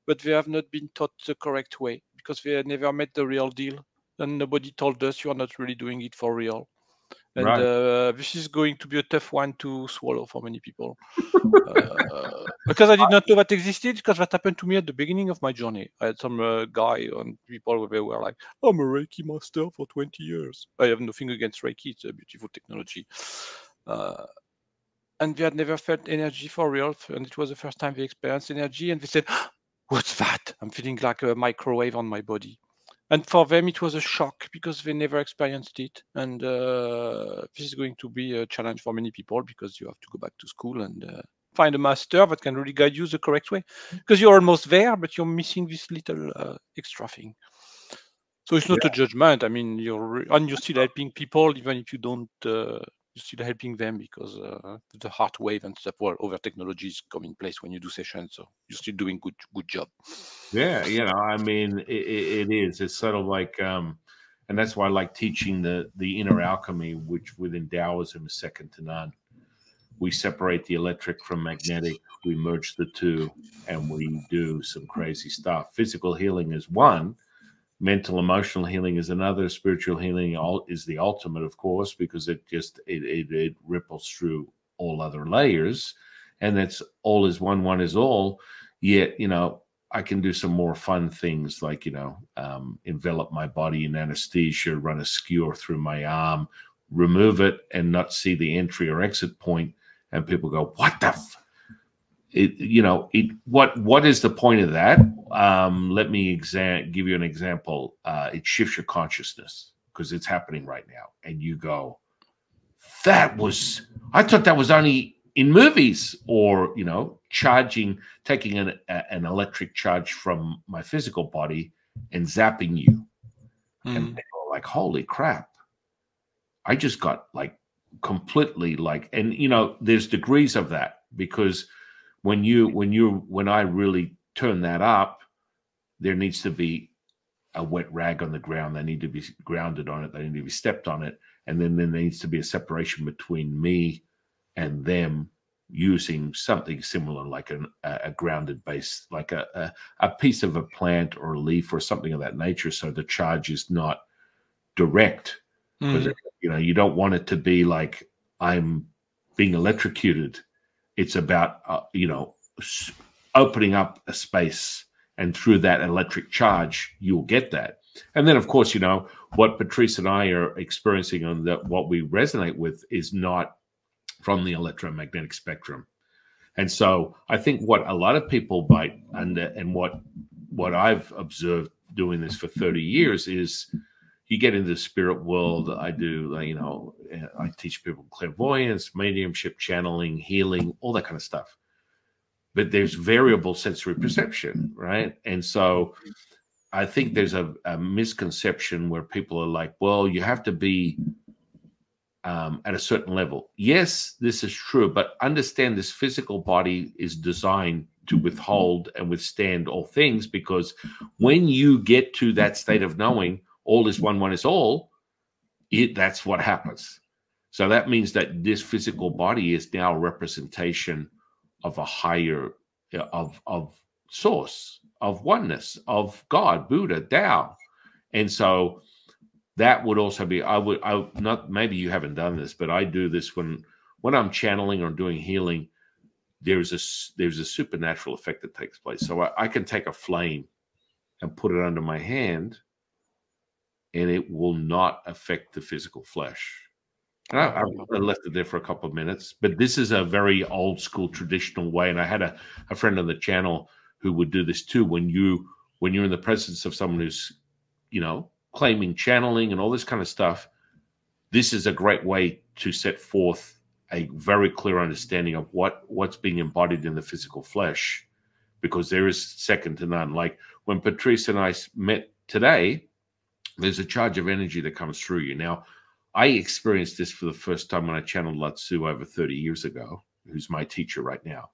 but they have not been taught the correct way because they never met the real deal, and nobody told us you are not really doing it for real. And Right. this is going to be a tough one to swallow for many people. Because I did not know that existed, because that happened to me at the beginning of my journey. I had some guy and people where they were like, I'm a Reiki master for 20 years. I have nothing against Reiki, it's a beautiful technology. And they had never felt energy for real, and it was the first time they experienced energy, and they said, what's that? I'm feeling like a microwave on my body. And for them, it was a shock because they never experienced it. And this is going to be a challenge for many people because you have to go back to school and find a master that can really guide you the correct way. Because you're almost there, but you're missing this little extra thing. So it's not a judgment. I mean, you're still helping people, even if you don't. You're still helping them because the heart wave and stuff. Well, other technologies come in place when you do sessions, so you're still doing good job. Yeah, I mean, it is. It's sort of like, and that's why I like teaching the inner alchemy, which within Taoism is second to none. We separate the electric from magnetic. We merge the two, and we do some crazy stuff. Physical healing is one. Mental, emotional healing is another. Spiritual healing is the ultimate, of course, because it ripples through all other layers, and it's all is one, one is all. Yet, I can do some more fun things like, envelop my body in anesthesia, run a skewer through my arm, remove it and not see the entry or exit point. And people go, what the what is the point of that? Let me give you an example. It shifts your consciousness because it's happening right now. And you go, I thought that was only in movies, or taking an electric charge from my physical body and zapping you. And people are like, holy crap, I just got like completely like, and there's degrees of that, because when I really turn that up, there needs to be a wet rag on the ground. They need to be grounded on it. They need to be stepped on it. And then there needs to be a separation between me and them, using something similar, like a grounded base, like a piece of a plant or a leaf or something of that nature, so the charge is not direct. Because you don't want it to be like I'm being electrocuted. It's about opening up a space, and through that electric charge you'll get that. And then, of course, what Patrice and I are experiencing on what we resonate with is not from the electromagnetic spectrum. And so I think what a lot of people bite under, and what I've observed doing this for 30 years, is you get into the spirit world. I teach people clairvoyance, mediumship, channeling, healing, all that kind of stuff. But there's variable sensory perception, right? And so I think there's a misconception where people are like, well, you have to be at a certain level. Yes, this is true, but understand this physical body is designed to withhold and withstand all things, because when you get to that state of knowing all is one, one is all, that's what happens. So that means that this physical body is now a representation of a higher, of source, of oneness, of God, Buddha, Tao. And so that would also be, maybe you haven't done this, but I do this when I'm channeling or doing healing. There's a supernatural effect that takes place. So I can take a flame and put it under my hand, and it will not affect the physical flesh. And I left it there for a couple of minutes, but this is a very old school traditional way. And I had a friend on the channel who would do this too. When you're in the presence of someone who's, claiming channeling and all this kind of stuff, this is a great way to set forth a very clear understanding of what's being embodied in the physical flesh, because there is second to none. Like when Patrice and I met today, there's a charge of energy that comes through you. Now, I experienced this for the first time when I channeled Lao-Tzu over 30 years ago, who's my teacher right now.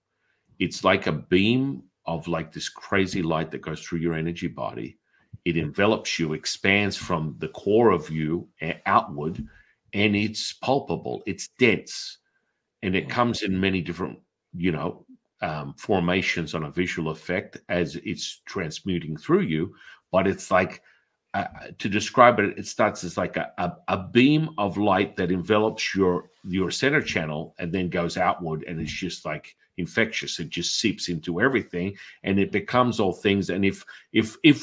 It's like a beam of like this crazy light that goes through your energy body. It envelops you, expands from the core of you outward, and it's palpable, it's dense, and it comes in many different, formations on a visual effect as it's transmuting through you. But it's like, to describe it, it starts as like a beam of light that envelops your center channel and then goes outward, and it's just like infectious. It just seeps into everything, and it becomes all things. And if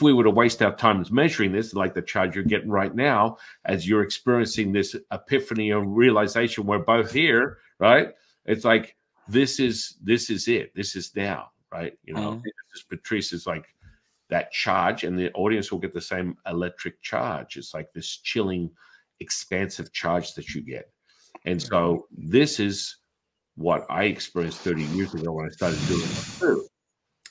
we were to waste our time measuring this, like the charge you're getting right now, as you're experiencing this epiphany of realization, we're both here, right? It's like this is it. This is now, right? Patrice is like that charge, and the audience will get the same electric charge. It's like this chilling, expansive charge that you get. And so this is what I experienced 30 years ago when I started doing it too.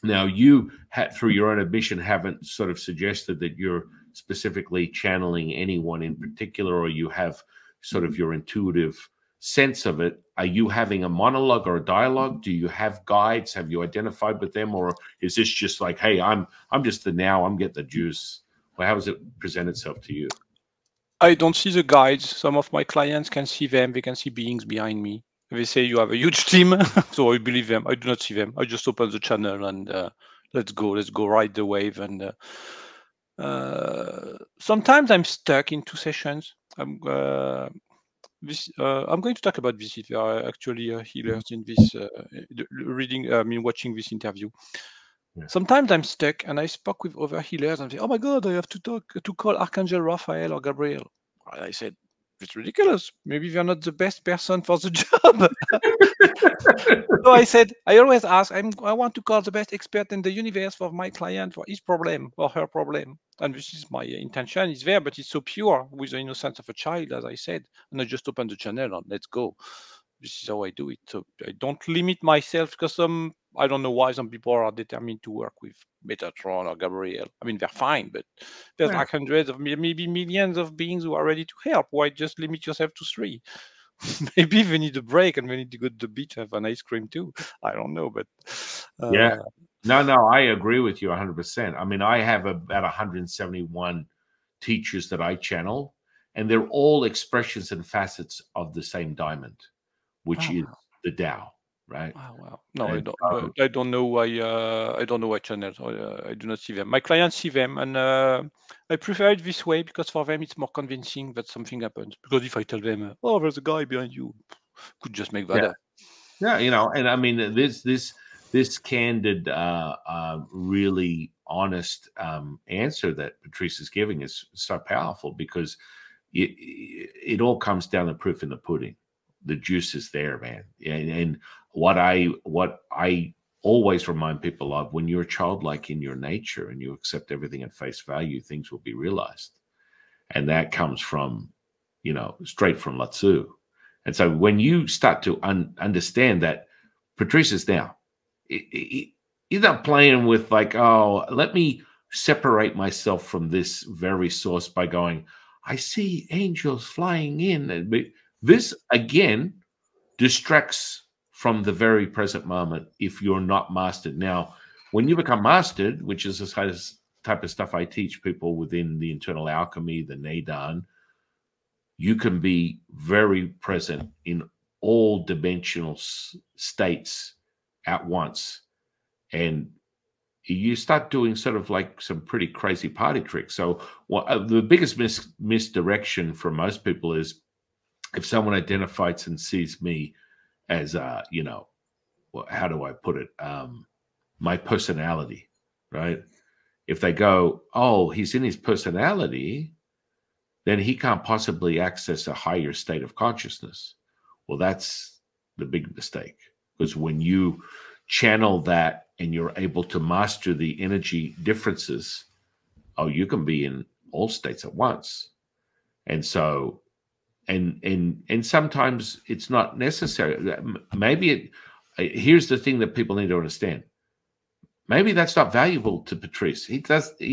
Now, you had, through your own admission, haven't sort of suggested that you're specifically channeling anyone in particular, or you have sort of your intuitive sense of it. Are you having a monologue or a dialogue? Do you have guides? Have you identified with them? Or is this just like, hey, I'm just the now, I'm getting the juice? Well, how does it present itself to you? I don't see the guides. Some of my clients can see them. They can see beings behind me. They say you have a huge team, so I believe them. I do not see them. I just open the channel and let's go ride the wave. And sometimes I'm stuck in 2 sessions. I'm going to talk about this. If there are actually healers in this watching this interview. Yeah. Sometimes I'm stuck, and I spoke with other healers, and say, "Oh my God, I have to call Archangel Raphael or Gabriel." And I said, "It's ridiculous. Maybe they're not the best person for the job." So I said, I always ask, I want to call the best expert in the universe for my client, for his problem or her problem. And this is my intention. It's there, but it's so pure, with the innocence of a child, as I said. And I just open the channel and let's go. This is how I do it. So I don't limit myself, because I don't know why some people are determined to work with Metatron or Gabriel. I mean, they're fine, but there's like hundreds of, maybe millions of beings who are ready to help. Why just limit yourself to 3? Maybe they need a break and they need to go to the beach, have an ice cream too. I don't know, but yeah. No, I agree with you 100%. I mean, I have about 171 teachers that I channel, and they're all expressions and facets of the same diamond, which is the Tao, right? Wow. No, and I don't know why. I don't know what channels. I do not see them. My clients see them, and I prefer it this way, because for them it's more convincing that something happens. Because if I tell them, "Oh, there's a guy behind you," could just make that up. Yeah, and I mean this candid, really honest answer that Patrice is giving is so powerful, because it all comes down to proof in the pudding. The juice is there, man. And what I always remind people of, when you're childlike in your nature and you accept everything at face value, things will be realized. And that comes from, straight from Lao-Tzu. And so when you start to understand that Patrice is now, he's not playing with like, oh, let me separate myself from this very source by going, I see angels flying in. And this, again, distracts from the very present moment if you're not mastered. Now, when you become mastered, which is the type of stuff I teach people within the internal alchemy, the Neidan, you can be very present in all dimensional states at once. And you start doing sort of like some pretty crazy party tricks. So the biggest misdirection for most people is if someone identifies and sees me as, how do I put it? My personality, right? if they go, oh, he's in his personality, then he can't possibly access a higher state of consciousness. Well, that's the big mistake, because when you channel that and you're able to master the energy differences, oh, you can be in all states at once. And so, and sometimes it's not necessary. Maybe here's the thing that people need to understand. Maybe that's not valuable to Patrice. He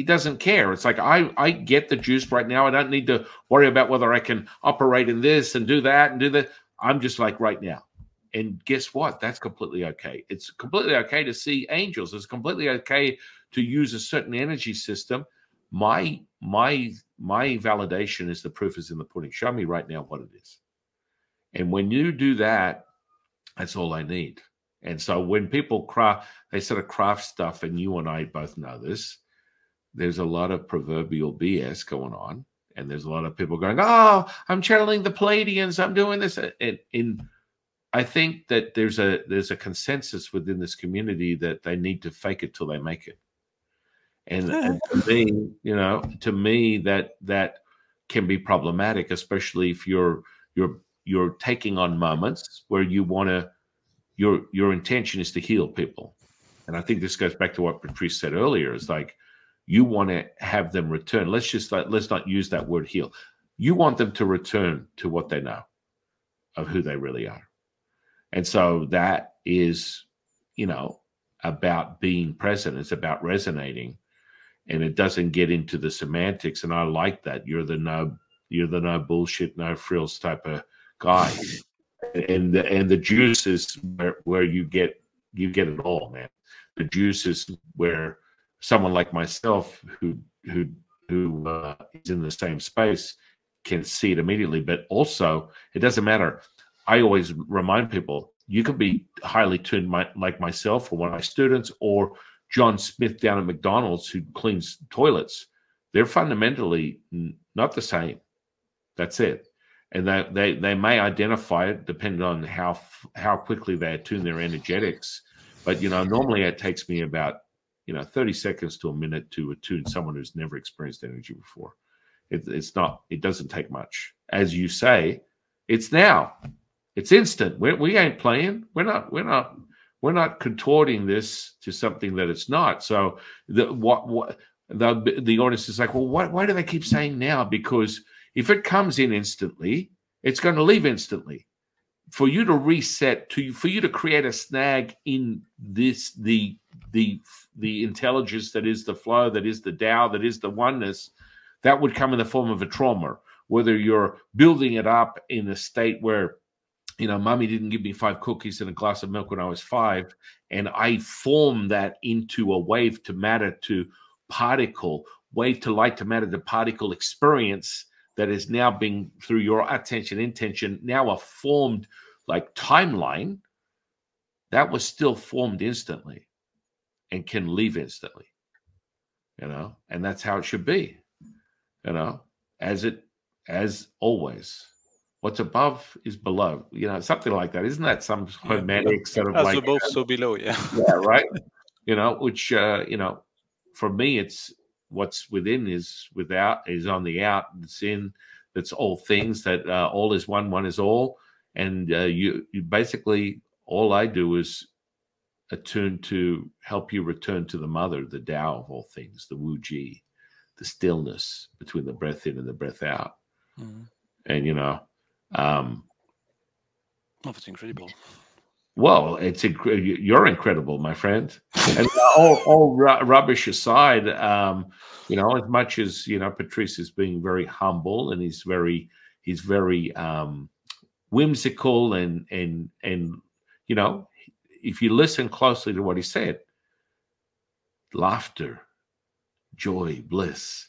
doesn't care. It's like, I get the juice right now. I don't need to worry about whether I can operate in this and do that and do that. I'm just like right now. And guess what? That's completely okay. It's completely okay to see angels. It's completely okay to use a certain energy system. My validation is the proof is in the pudding. Show me right now what it is. And when you do that, that's all I need. And so when people craft, they sort of craft stuff, and you and I both know this, there's a lot of proverbial BS going on. And there's a lot of people going, oh, I'm channeling the Palladians, I'm doing this. And I think that there's a consensus within this community that they need to fake it till they make it. And to me, to me that can be problematic, especially if you're taking on moments where you want to, your intention is to heal people. And I think this goes back to what Patrice said earlier. It's like, you want to have them return. Let's not use that word heal. You want them to return to what they know of who they really are. And so that is, about being present. It's about resonating, and it doesn't get into the semantics. And I like that. You're the no bullshit, no frills type of guy. And the juice is where you get it all, man. The juice is where someone like myself who is in the same space can see it immediately. But also, it doesn't matter. I always remind people, you could be highly tuned like myself, or one of my students, or John Smith down at McDonald's who cleans toilets. They're fundamentally not the same. That's it. And they may identify it depending on how quickly they attune their energetics. But, normally it takes me about, 30 seconds to a minute to attune someone who's never experienced energy before. It doesn't take much. As you say, it's now. It's instant. We ain't playing. We're not contorting this to something that it's not. So the audience is like, well, why do they keep saying now? Because if it comes in instantly, it's going to leave instantly. For you to reset, for you to create a snag in this, the intelligence that is the flow, that is the Tao, that is the oneness, that would come in the form of a trauma. Whether you're building it up in a state where, mommy didn't give me 5 cookies and a glass of milk when I was 5, and I formed that into a wave to matter to particle, wave to light to matter to particle experience that is now being, through your attention, intention, now a formed like timeline, that was still formed instantly and can leave instantly, and that's how it should be, as always. What's above is below, something like that. Isn't that some hermetic sort of as like above, so below? Yeah. Yeah, right. Which for me, it's what's within is without, is on the out. It's in. That's all things. That all is one, one is all. And you basically, all I do is attune to help you return to the mother, the Tao of all things, the Wu Ji, the stillness between the breath in and the breath out. And that's incredible. Well, you're incredible, my friend. And all rubbish aside, as much as Patrice is being very humble, and he's very whimsical, and if you listen closely to what he said, laughter, joy, bliss,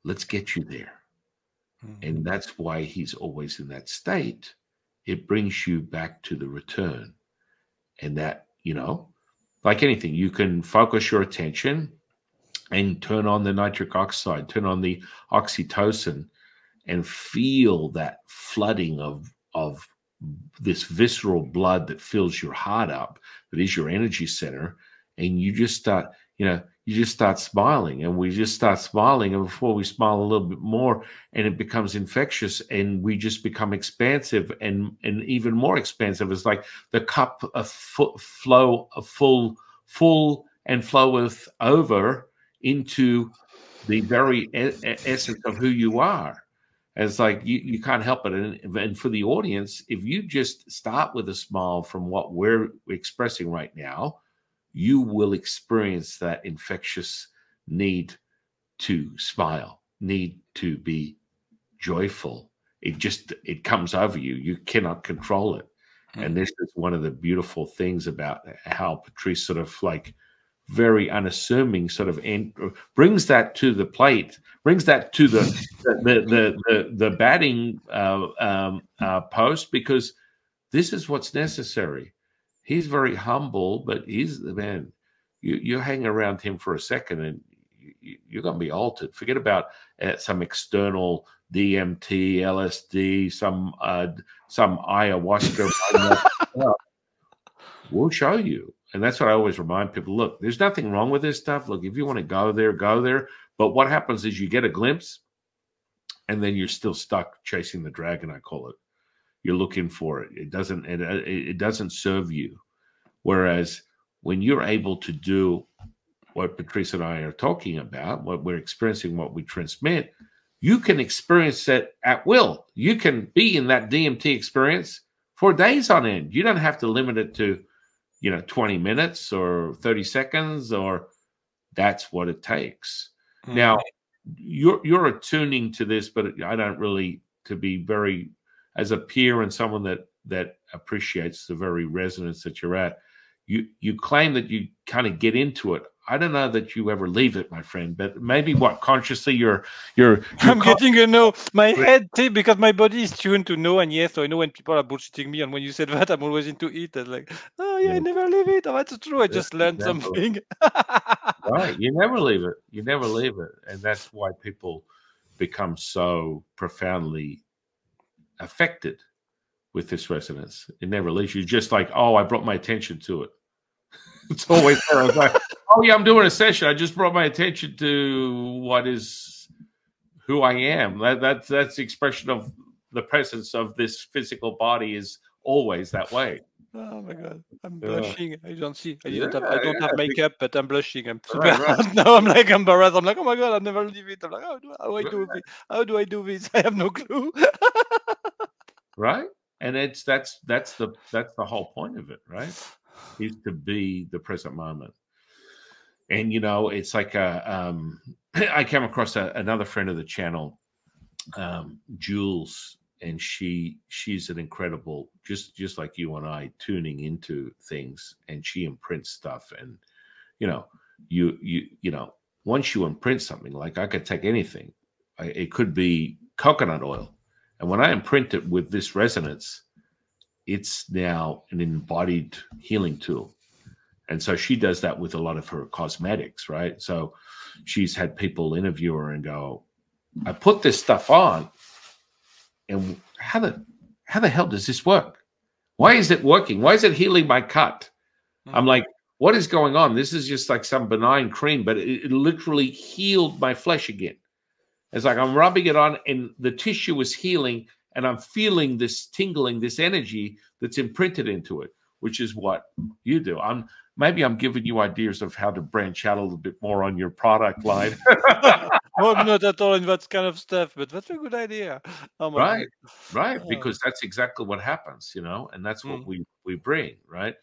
let's get you there. And that's why he's always in that state. It brings you back to the return. And that, like anything, you can focus your attention and turn on the nitric oxide, turn on the oxytocin, and feel that flooding of this visceral blood that fills your heart up, that is your energy center. And you just start, you just start smiling, and we just start smiling, and before we smile a little bit more, and it becomes infectious, and we just become expansive and even more expansive. It's like the cup full and floweth over into the very essence of who you are. And it's like you can't help it. And for the audience, if you just start with a smile from what we're expressing right now, you will experience that infectious need to smile, need to be joyful. It comes over you. You cannot control it. And this is one of the beautiful things about how Patrice sort of like very unassuming sort of brings that to the plate, brings that to the batting post, because this is what's necessary. He's very humble, but he's the man. You hang around him for a second, and you're going to be altered. Forget about some external DMT, LSD, some ayahuasca. We'll show you. And that's what I always remind people. Look, there's nothing wrong with this stuff. Look, if you want to go there, go there. But what happens is you get a glimpse, and then you're still stuck chasing the dragon, I call it. You're looking for it. It doesn't serve you. Whereas when you're able to do what Patrice and I are talking about, what we're experiencing, what we transmit, you can experience it at will. You can be in that DMT experience for days on end. You don't have to limit it to 20 minutes or 30 seconds, or that's what it takes. Now, you're attuning to this, but I don't really, to be very, as a peer and someone that appreciates the very resonance that you're at, you claim that you kind of get into it. I don't know that you ever leave it, my friend, but maybe consciously you're I'm getting my head tip, because my body is tuned to no and yes. So I know when people are bullshitting me, and when you said that, I'm always into it. And like, oh yeah, I never leave it. Oh, that's true. I just learned something. Right. You never leave it. You never leave it. And that's why people become so profoundly affected with this resonance. It never leaves you. Just like, oh, I brought my attention to it. It's always there. I was like, oh yeah, I'm doing a session. I just brought my attention to who I am. That's the expression of the presence of this physical body is always that way. Oh my God, I'm blushing. I don't see. I don't have makeup, but I'm blushing. I'm super. Right. Now I'm like embarrassed. I'm like, oh my God, I'll never leave it. I'm like, how do I do this? I have no clue. Right. And that's the whole point of it, right? Is to be the present moment. And it's like I came across another friend of the channel, Jules, and she's an incredible, just like you and I, tuning into things, and she imprints stuff. And once you imprint something, like I could take anything, it could be coconut oil, and when I imprint it with this resonance, it's now an embodied healing tool. And so she does that with a lot of her cosmetics, right? So she's had people interview her and go, I put this stuff on, and how the hell does this work? Why is it working? Why is it healing my cut? I'm like, what is going on? This is just like some benign cream, but it literally healed my flesh again. It's like I'm rubbing it on, and the tissue is healing, and I'm feeling this tingling, this energy that's imprinted into it, which is what you do. Maybe I'm giving you ideas of how to branch out a little bit more on your product line. No, I'm not at all in that kind of stuff, but that's a good idea. Oh my Right, God. right, because that's exactly what happens, and that's what we bring, right?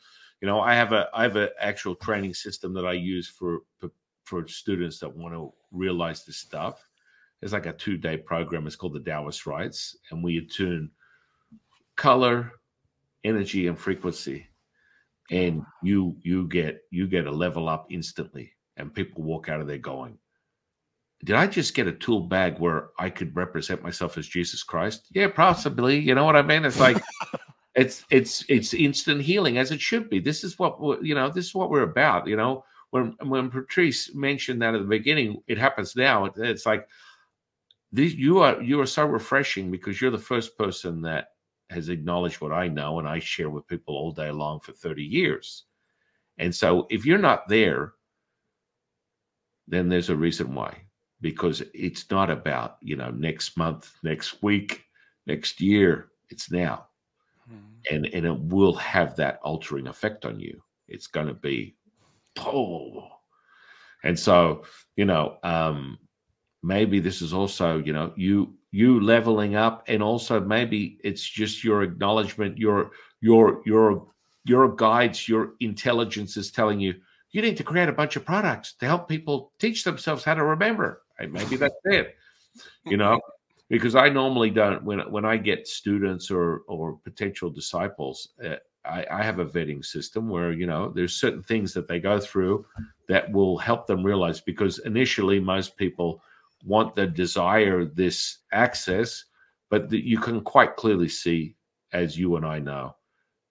I have an actual training system that I use for students that want to realize this stuff. It's like a 2-day program. It's called the Taoist Rites, and we attune color, energy, and frequency. And you get a level up instantly, and people walk out of there going, did I just get a tool bag where I could represent myself as Jesus Christ? Yeah, possibly. You know what I mean? It's like it's instant healing, as it should be. This is what this is what we're about. When Patrice mentioned that at the beginning, it happens now. It's like you are so refreshing, because you're the first person that has acknowledged what I know, and I share with people all day long for 30 years. And so if you're not there, then there's a reason why. Because it's not about, you know, next month, next week, next year. It's now. And it will have that altering effect on you. It's going to be, oh. And so, you know, maybe this is also, you know, you leveling up, and also maybe it's just your acknowledgement, your guides, your intelligence is telling you, you need to create a bunch of products to help people teach themselves how to remember. And maybe that's it, you know, because I normally don't, when I get students or potential disciples, I have a vetting system where, you know, there's certain things that they go through that will help them realize, because initially most people want the desire, this access, but you can quite clearly see, as you and I know,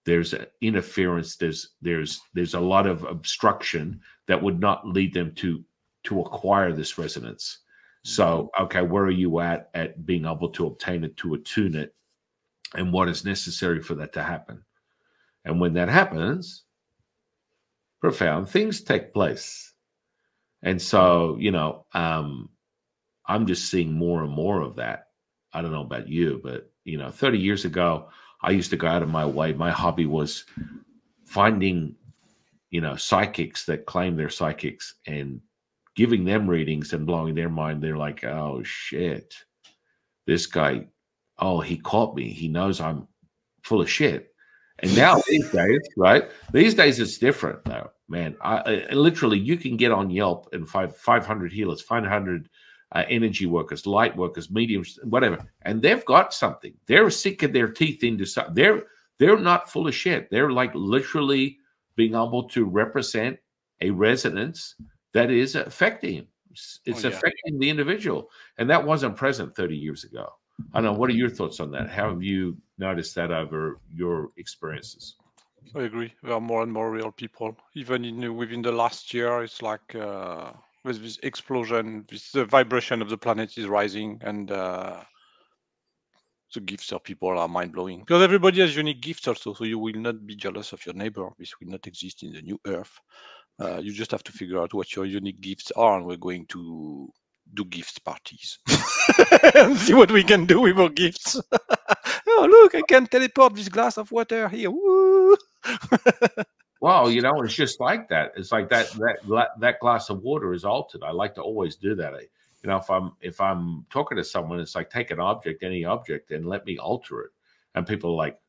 there's an interference, there's a lot of obstruction that would not lead them to acquire this resonance. So, okay, where are you at being able to obtain it, to attune it, and what is necessary for that to happen? And when that happens, profound things take place. And so, you know, I'm just seeing more and more of that. I don't know about you, but, you know, 30 years ago, I used to go out of my way. My hobby was finding, you know, psychics that claim they're psychics and giving them readings and blowing their mind. They're like, oh, shit, this guy, oh, he caught me. He knows I'm full of shit. And now these days, right? These days it's different though, man. I literally, you can get on Yelp and 500 healers, 500 energy workers, light workers, mediums, whatever, and they've got something. They're sinking their teeth into something. They're not full of shit. They're like literally being able to represent a resonance that is affecting. It's affecting the individual, and that wasn't present 30 years ago. I don't know. What are your thoughts on that? How have you noticed that over your experiences? I agree. There are more and more real people. Even within the last year, it's like with this explosion, the vibration of the planet is rising, and the gifts of people are mind blowing. Because everybody has unique gifts also, so you will not be jealous of your neighbor. This will not exist in the new Earth. You just have to figure out what your unique gifts are, and we're going to do gift parties and see what we can do with our gifts. Oh, look, I can teleport this glass of water here. Woo! Well, you know, it's just like that. It's like that glass of water is altered. I like to always do that. You know, if I'm talking to someone, it's like take an object, any object, and let me alter it. And people are like,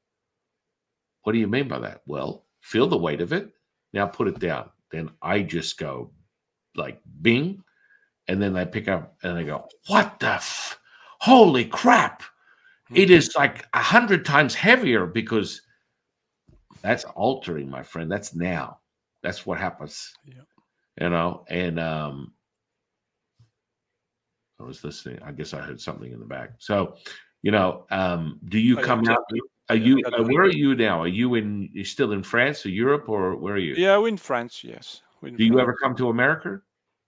"What do you mean by that?" Well, feel the weight of it. Now put it down. Then I just go like bing, and then they pick up and they go, "What the holy crap! It is like 100 times heavier," because that's altering, my friend. That's now. That's what happens. Yeah. You know, and I was listening. I guess I heard something in the back. So, you know, do you come out? Are you? Where are you now? Are you still in France or Europe, or where are you? Yeah, we're in France. Yes. Do you ever come to America?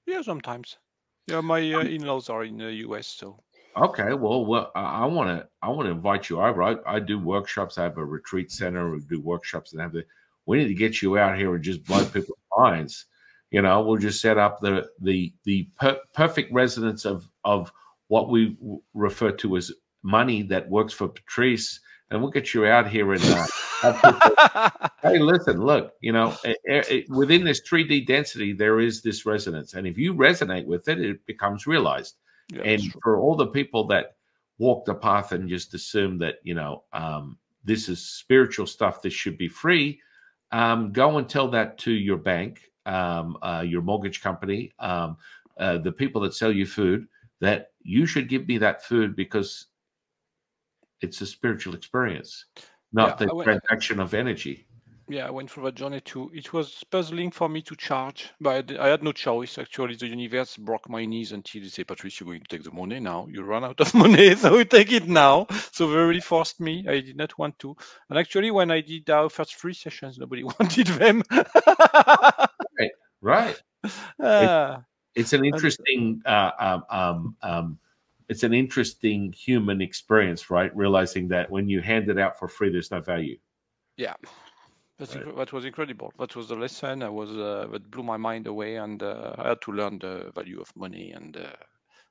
Yeah, sometimes. Yeah, my in-laws are in the US, so. Okay, well, I want to invite you over. I do workshops. I have a retreat center. We do workshops and we need to get you out here and just blow people's minds. You know, we'll just set up the perfect resonance of what we refer to as money that works for Patrice, and we'll get you out here and hey, listen, look, you know, within this 3D density, there is this resonance, and if you resonate with it, it becomes realized. Yeah, and for all the people that walk the path and just assume that, you know, this is spiritual stuff, this should be free, go and tell that to your bank, your mortgage company, the people that sell you food, that you should give me that food because it's a spiritual experience, not the transaction of energy. Yeah, I went through that journey too. It was puzzling for me to charge, but I had no choice. Actually, the universe broke my knees until they say, Patrice, you're going to take the money now. You run out of money, so we take it now. So they really forced me. I did not want to. And actually, when I did our first free sessions, nobody wanted them. Right. It's an interesting it's an interesting human experience, right? Realizing that when you hand it out for free, there's no value. Yeah. That was incredible. That was the lesson. That blew my mind away, and I had to learn the value of money. And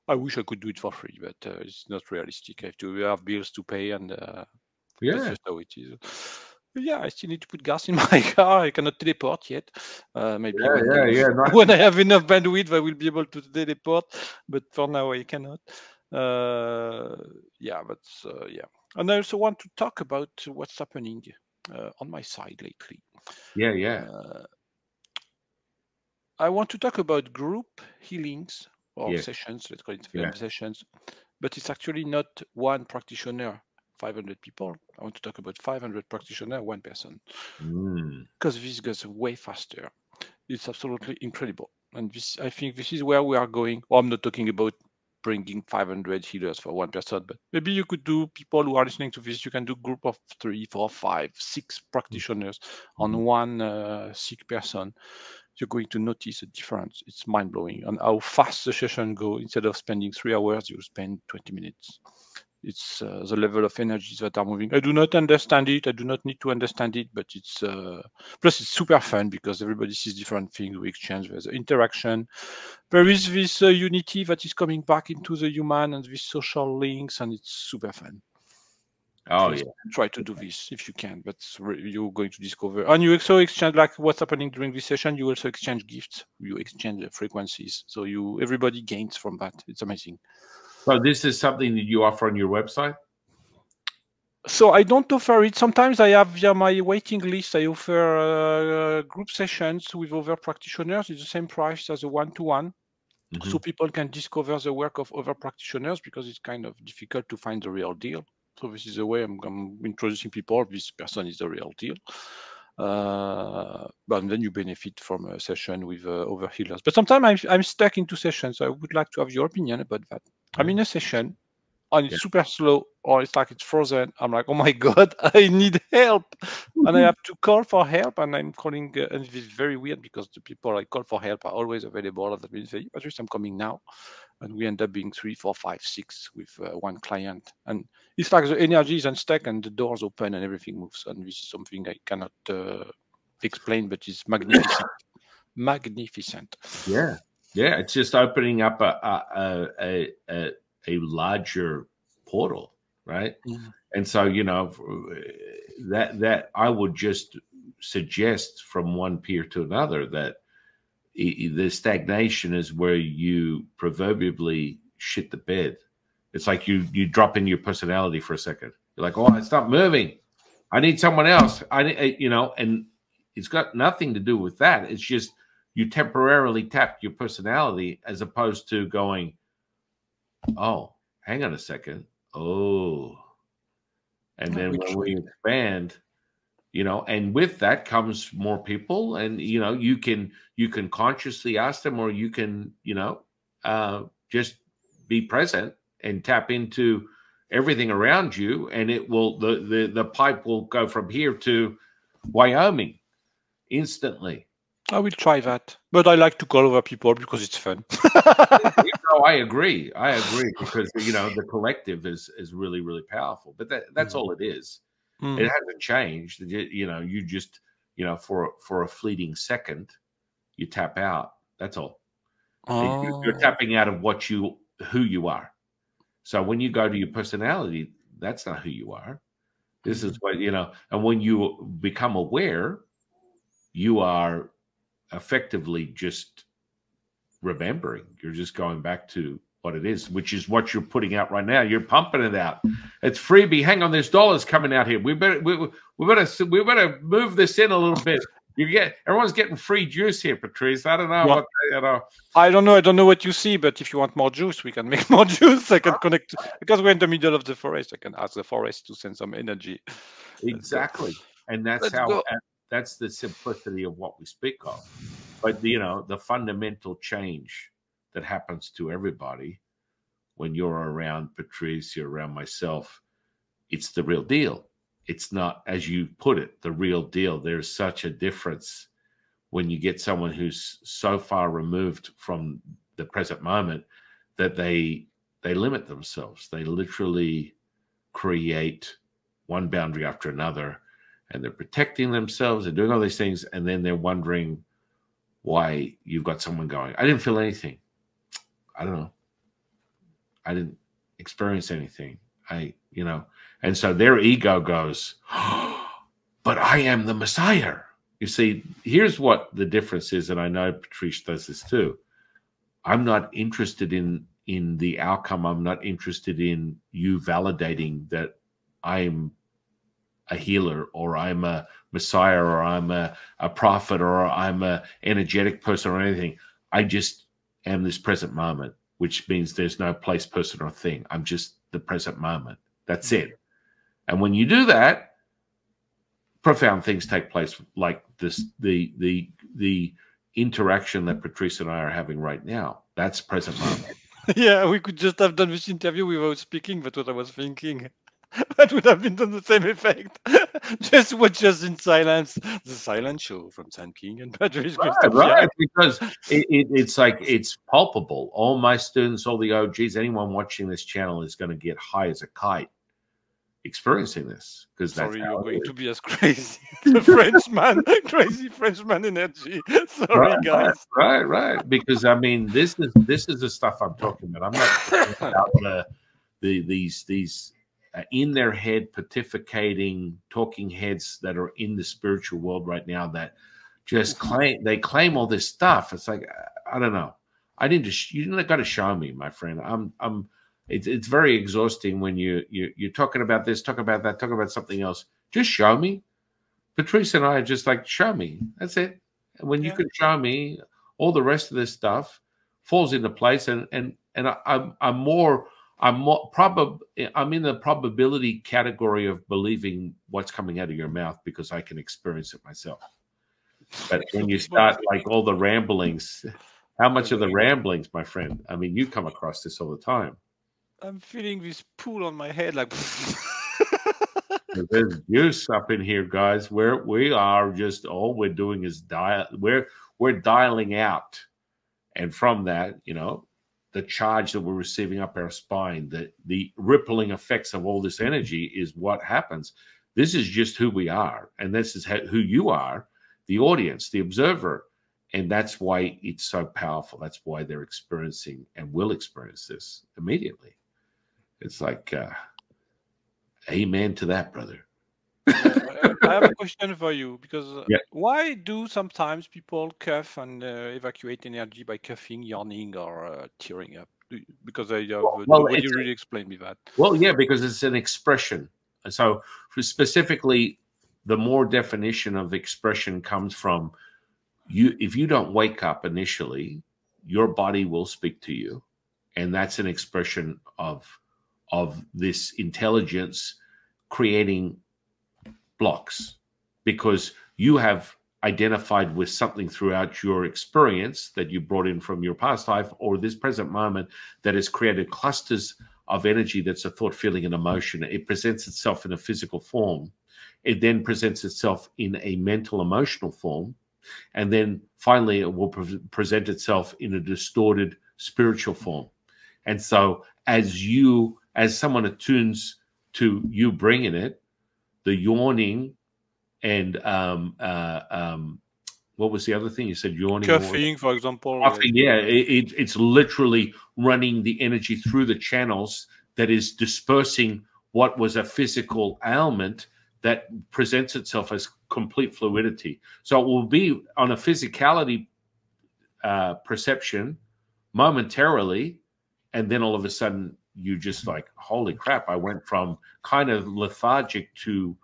I wish I could do it for free, but it's not realistic. I have bills to pay, and that's just how it is. But yeah, I still need to put gas in my car. I cannot teleport yet. Maybe when when I have enough bandwidth, I will be able to teleport. But for now, I cannot. Yeah, but yeah. And I also want to talk about what's happening on my side lately. I want to talk about group healings or sessions, let's call it sessions, but it's actually not one practitioner, 500 people. I want to talk about 500 practitioners, one person, because this goes way faster. It's absolutely incredible. And this, I think this is where we are going. Well, I'm not talking about bringing 500 healers for one person, but maybe you could do, people who are listening to this, you can do group of 3, 4, 5, 6 practitioners on one sick person. You're going to notice a difference. It's mind-blowing. And how fast the session go. Instead of spending 3 hours, you spend 20 minutes. It's the level of energies that are moving. I do not understand it. I do not need to understand it, but it's plus it's super fun because everybody sees different things. We exchange. There's interaction. There is this unity that is coming back into the human and these social links, and it's super fun. Please try to do this if you can. That's you're going to discover. And you also exchange, like what's happening during this session. You also exchange gifts. You exchange frequencies. So everybody gains from that. It's amazing. So this is something that you offer on your website? So I don't offer it. Sometimes I have via my waiting list, I offer group sessions with other practitioners. It's the same price as a one-to-one. So people can discover the work of other practitioners, because it's kind of difficult to find the real deal. So this is the way I'm introducing people. This person is the real deal. But then you benefit from a session with other healers. But sometimes I'm stuck into sessions. So I would like to have your opinion about that. I'm in a session and it's super slow, or it's like it's frozen. I'm like, oh my God, I need help. And I have to call for help, and I'm calling, and it's very weird because the people I call for help are always available. That means, Patrice, I'm coming now. And we end up being 3, 4, 5, 6 with one client. And it's like the energy is unstuck and the doors open and everything moves. And this is something I cannot explain, but it's magnificent. Magnificent. Yeah. It's just opening up a larger portal, right? And so, that I would just suggest from one peer to another that the stagnation is where you proverbially shit the bed. It's like you drop in your personality for a second. You're like, oh, it's not moving. I need someone else. And it's got nothing to do with that. It's just you temporarily tap your personality, as opposed to going, oh, hang on a second. Oh. And then when we expand, and with that comes more people, and, you can consciously ask them, or you can, just be present and tap into everything around you. And it will, the pipe will go from here to Wyoming instantly. I will try that, but I like to call over people because it's fun. I agree. Because, the collective is really, really powerful, but that's all it is. It hasn't changed. You just, for a fleeting second, you tap out. That's all. You're tapping out of who you are. So when you go to your personality, that's not who you are. This is what, and when you become aware, you are effectively just remembering. You're just going back to what it is, which is what you're putting out right now. You're pumping it out. It's freebie. Hang on, there's dollars coming out here. We better move this in a little bit. Everyone's getting free juice here, Patrice. I don't know I don't know. I don't know what you see, but if you want more juice, we can make more juice. I can connect, because we're in the middle of the forest. I can ask the forest to send some energy. Exactly, and that's that's the simplicity of what we speak of. But the fundamental change that happens to everybody when you're around Patrice, you're around myself, it's the real deal. It's not, as you put it, the real deal. There's such a difference when you get someone who's so far removed from the present moment that they limit themselves. They literally create one boundary after another, and they're protecting themselves, they're doing all these things, and then they're wondering why you've got someone going, I didn't feel anything. I don't know. I didn't experience anything. And so their ego goes, oh, but I am the Messiah. You see, here's what the difference is, and I know Patrice does this too. I'm not interested in the outcome. I'm not interested in you validating that I'm a healer, or I'm a Messiah, or I'm a prophet, or I'm a energetic person, or anything. I just am this present moment, which means there's no place, person, or thing. I'm just the present moment. That's it. And when you do that, profound things take place, like this, the interaction that Patrice and I are having right now. That's present moment. Yeah, we could just have done this interview without speaking. That's what I was thinking. That would have been done the same effect. Just watch us in silence. The silent show from San Qing and Patrice Krysztofiak. Right, because it's like, it's palpable. All my students, all the OGs, anyone watching this channel is going to get high as a kite experiencing this, because that's you're going to be as crazy. The Frenchman, crazy Frenchman energy. Sorry, guys. Right. Because I mean, this is the stuff I'm talking about. I'm not talking about these in their head pontificating talking heads that are in the spiritual world right now that just claim all this stuff. It's like, I don't know. You didn't got to show me, my friend. It's very exhausting when you're talking about this, talk about that, talk about something else. Just show me. Patrice and I are just like, show me. That's it. And when you can show me, all the rest of this stuff falls into place. And I'm in the probability category of believing what's coming out of your mouth, because I can experience it myself. But when you start like all the ramblings, how much of the ramblings, my friend? I mean, you come across this all the time. I'm feeling this pull on my head, like. There's juice up in here, guys. We are just, all we're doing is we're dialing out, and from that, the charge that we're receiving up our spine, the rippling effects of all this energy is what happens. This is just who we are, and this is who you are, the audience, the observer, and that's why it's so powerful. That's why they're experiencing and will experience this immediately. It's like, amen to that, brother. I have a question for you, because why do sometimes people cough and evacuate energy by coughing, yawning, or tearing up? Because nobody really explained me that. Well, yeah, because it's an expression. So specifically, the more definition of expression comes from you. If you don't wake up initially, your body will speak to you, and that's an expression of this intelligence creating blocks, because you have identified with something throughout your experience that you brought in from your past life or this present moment that has created clusters of energy. That's a thought, feeling, and emotion. It presents itself in a physical form. It then presents itself in a mental, emotional form. And then finally, it will present itself in a distorted spiritual form. And so as someone attunes to you bringing it, the yawning and what was the other thing you said? Yawning, coughing, for example. Coughing, yeah, it's literally running the energy through the channels that is dispersing what was a physical ailment that presents itself as complete fluidity. So it will be on a physicality perception momentarily, and then all of a sudden you just like, holy crap, I went from kind of lethargic to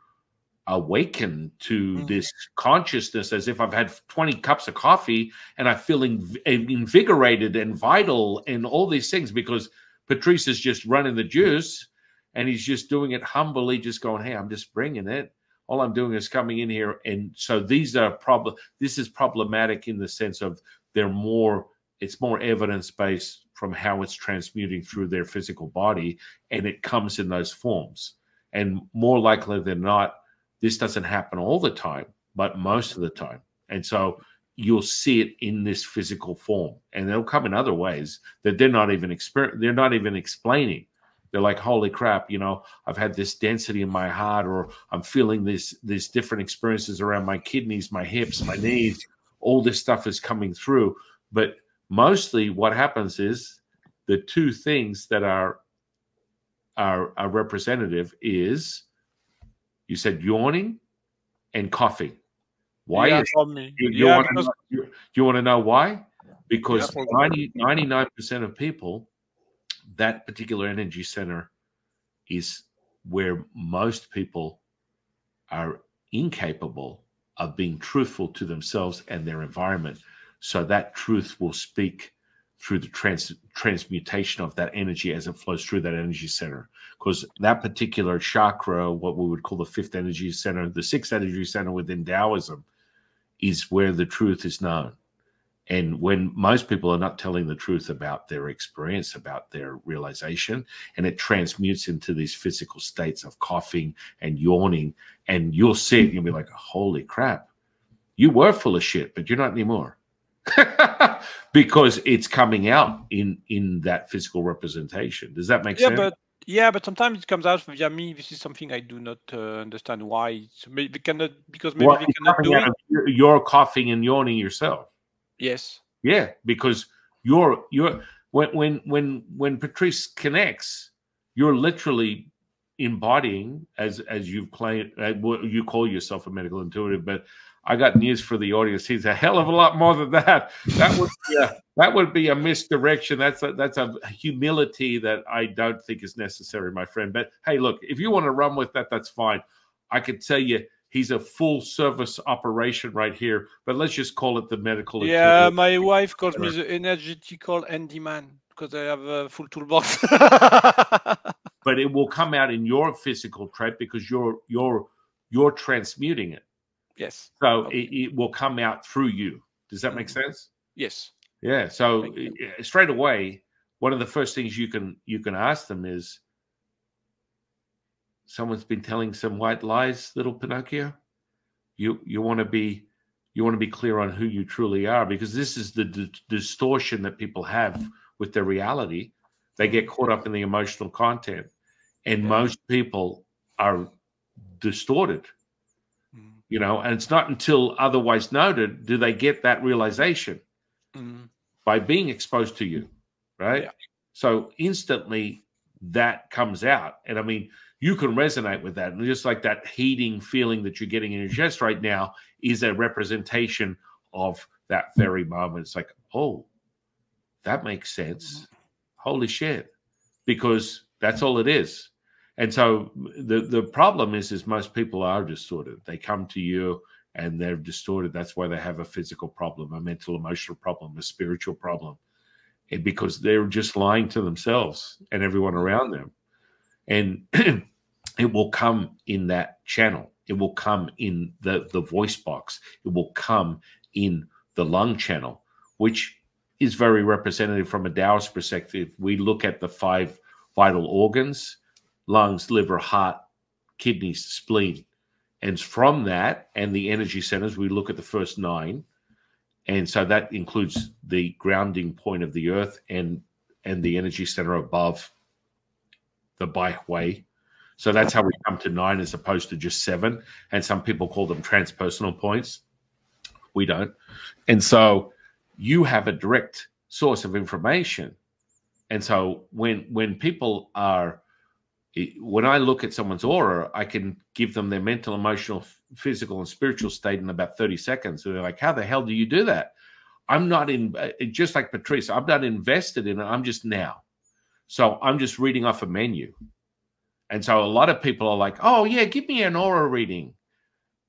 awakened to this consciousness, as if I've had 20 cups of coffee and I'm feeling invigorated and vital and all these things, because Patrice is just running the juice and he's just doing it humbly, just going, hey, I'm just bringing it. All I'm doing is coming in here. And so this is problematic in the sense of it's more evidence-based from how it's transmuting through their physical body, and it comes in those forms. And more likely than not, this doesn't happen all the time, but most of the time. And so you'll see it in this physical form, and it'll come in other ways that they're not even explaining. They're like, holy crap, you know, I've had this density in my heart, or I'm feeling these different experiences around my kidneys, my hips, my knees. All this stuff is coming through. But mostly what happens is the two things that are representative is, you said yawning and coughing. Why? Yeah, Is for me. you Yeah, want because you want to know why? yeah, Because for 99% of people, that particular energy center is where most people are incapable of being truthful to themselves and their environment. So that truth will speak through the transmutation of that energy as it flows through that energy center. Because that particular chakra, what we would call the fifth energy center, the sixth energy center within Taoism, is where the truth is known. And when most people are not telling the truth about their experience, about their realization, and it transmutes into these physical states of coughing and yawning, and you'll see it, and you'll be like, holy crap, you were full of shit, but you're not anymore. Because it's coming out in that physical representation. Does that make sense? But sometimes it comes out via me. This is something I do not understand why. So maybe cannot, because maybe they cannot do it. You're coughing and yawning yourself. Yes. Yeah, because you're when Patrice connects, you're literally embodying, as you claim, you call yourself a medical intuitive, but I got news for the audience. He's a hell of a lot more than that. That would be a misdirection. That's a humility that I don't think is necessary, my friend. But hey, look, if you want to run with that, that's fine. I could tell you he's a full service operation right here, but let's just call it the medical. Yeah, my wife calls me the energetical handyman because I have a full toolbox. But it will come out in your physical trait because you're transmuting it. Yes. So it will come out through you. Does that make sense? Yes. Yeah. So straight away, one of the first things you can ask them is, someone's been telling some white lies, little Pinocchio. You want to be clear on who you truly are, because this is the distortion that people have with their reality. They get caught up in the emotional content, and most people are distorted. You know, and it's not until otherwise noted do they get that realization by being exposed to you, right? Yeah. So instantly that comes out. And I mean, you can resonate with that. And just like that heating feeling that you're getting in your chest right now is a representation of that very moment. It's like, oh, that makes sense. Holy shit. Because that's all it is. And so the problem is most people are distorted. They come to you and they're distorted. That's why they have a physical problem, a mental, emotional problem, a spiritual problem. And because they're just lying to themselves and everyone around them. And it will come in that channel. It will come in the voice box. It will come in the lung channel, which is very representative from a Taoist perspective. We look at the 5 vital organs: lungs, liver, heart, kidneys, spleen. And from that and the energy centers, we look at the first 9. And so that includes the grounding point of the earth and the energy center above the Baihui. So that's how we come to 9 as opposed to just 7. And some people call them transpersonal points. We don't. And so you have a direct source of information. And so when people are, when I look at someone's aura, I can give them their mental, emotional, physical, and spiritual state in about 30 seconds. So they're like, how the hell do you do that? I'm not in, just like Patrice, I'm not invested in it. I'm just now. So I'm just reading off a menu. And so a lot of people are like, oh, yeah, give me an aura reading.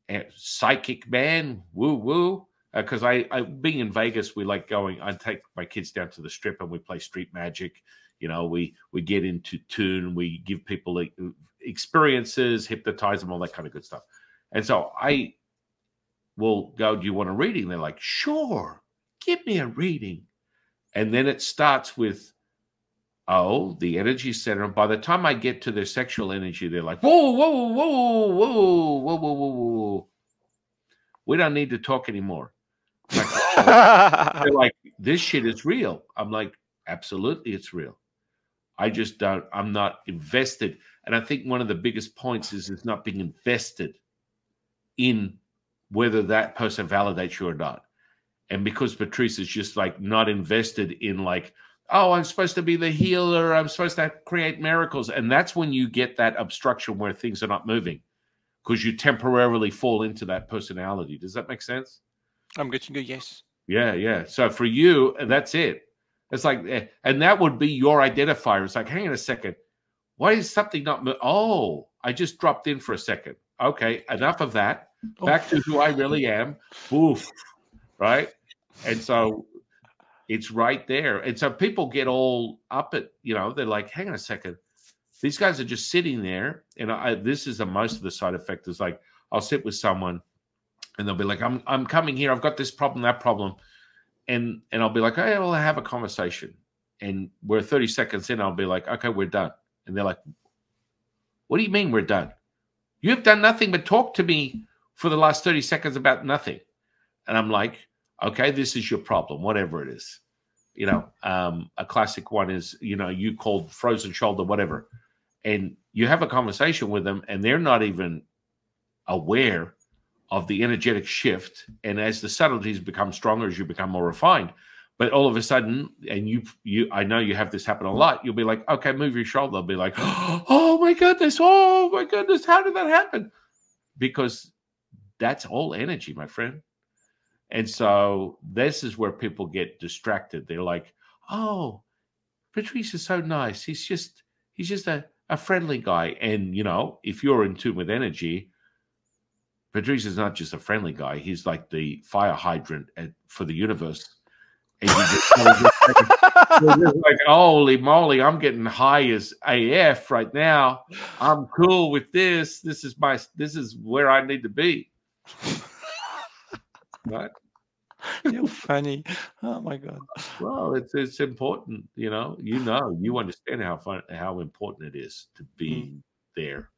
And psychic man, woo woo. Because I being in Vegas, we like going, I take my kids down to the strip and we play street magic. You know, we get into tune, we give people like experiences, hypnotize them, all that kind of good stuff. And so I will go, do you want a reading? They're like, sure, give me a reading. And then it starts with, oh, the energy center. By the time I get to their sexual energy, they're like, whoa, whoa, whoa, whoa, whoa, whoa, whoa, whoa. We don't need to talk anymore. Like, oh. They're like, this shit is real. I'm like, absolutely, it's real. I just don't, I'm not invested. And I think one of the biggest points is not being invested in whether that person validates you or not. And because Patrice is just like not invested in like, oh, I'm supposed to be the healer, I'm supposed to create miracles. And that's when you get that obstruction where things are not moving, because you temporarily fall into that personality. Does that make sense? I'm getting a yes. Yeah, yeah. So for you, that's it. It's like, and that would be your identifier. It's like, hang on a second. Why is something not? Oh, I just dropped in for a second. Okay, enough of that. Back to who I really am. Boof. Right? And so it's right there. And so people get all up at, you know, they're like, hang on a second. These guys are just sitting there. And this is most of the side effect is like, I'll sit with someone and they'll be like, I'm coming here. I've got this problem, that problem. And I'll be like, hey, well, I have a conversation. And we're 30 seconds in. I'll be like, okay, we're done. And they're like, what do you mean we're done? You've done nothing but talk to me for the last 30 seconds about nothing. And I'm like, okay, this is your problem, whatever it is. You know, a classic one is, you know, you called frozen shoulder, whatever. And you have a conversation with them and they're not even aware of the energetic shift. And as the subtleties become stronger, as you become more refined, but all of a sudden, and I know you have this happen a lot, you'll be like, okay, move your shoulder. They'll be like, oh my goodness, how did that happen? Because that's all energy, my friend. And so this is where people get distracted. They're like, oh, Patrice is so nice. He's just a friendly guy. And, you know, if you're in tune with energy, Patrice is not just a friendly guy. He's like the fire hydrant for the universe. And you just like, holy moly, I'm getting high as AF right now. I'm cool with this. This is where I need to be. Right? You're funny. Oh my God. Well, it's important, you understand how important it is to be there.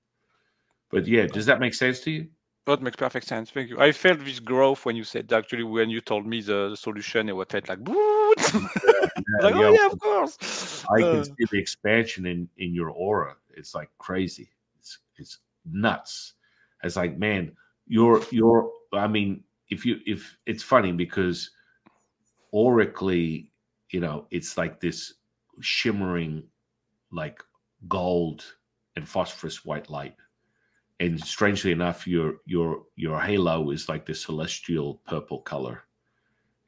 But yeah, does that make sense to you? That makes perfect sense. Thank you. I felt this growth when you said that. Actually, when you told me the solution, it was felt like, like, oh yeah, of course. I can see the expansion in your aura. It's like crazy. It's nuts. It's like, man, I mean, if it's funny because aurically, you know, it's like this shimmering like gold and phosphorus white light. And strangely enough, your halo is like the celestial purple color.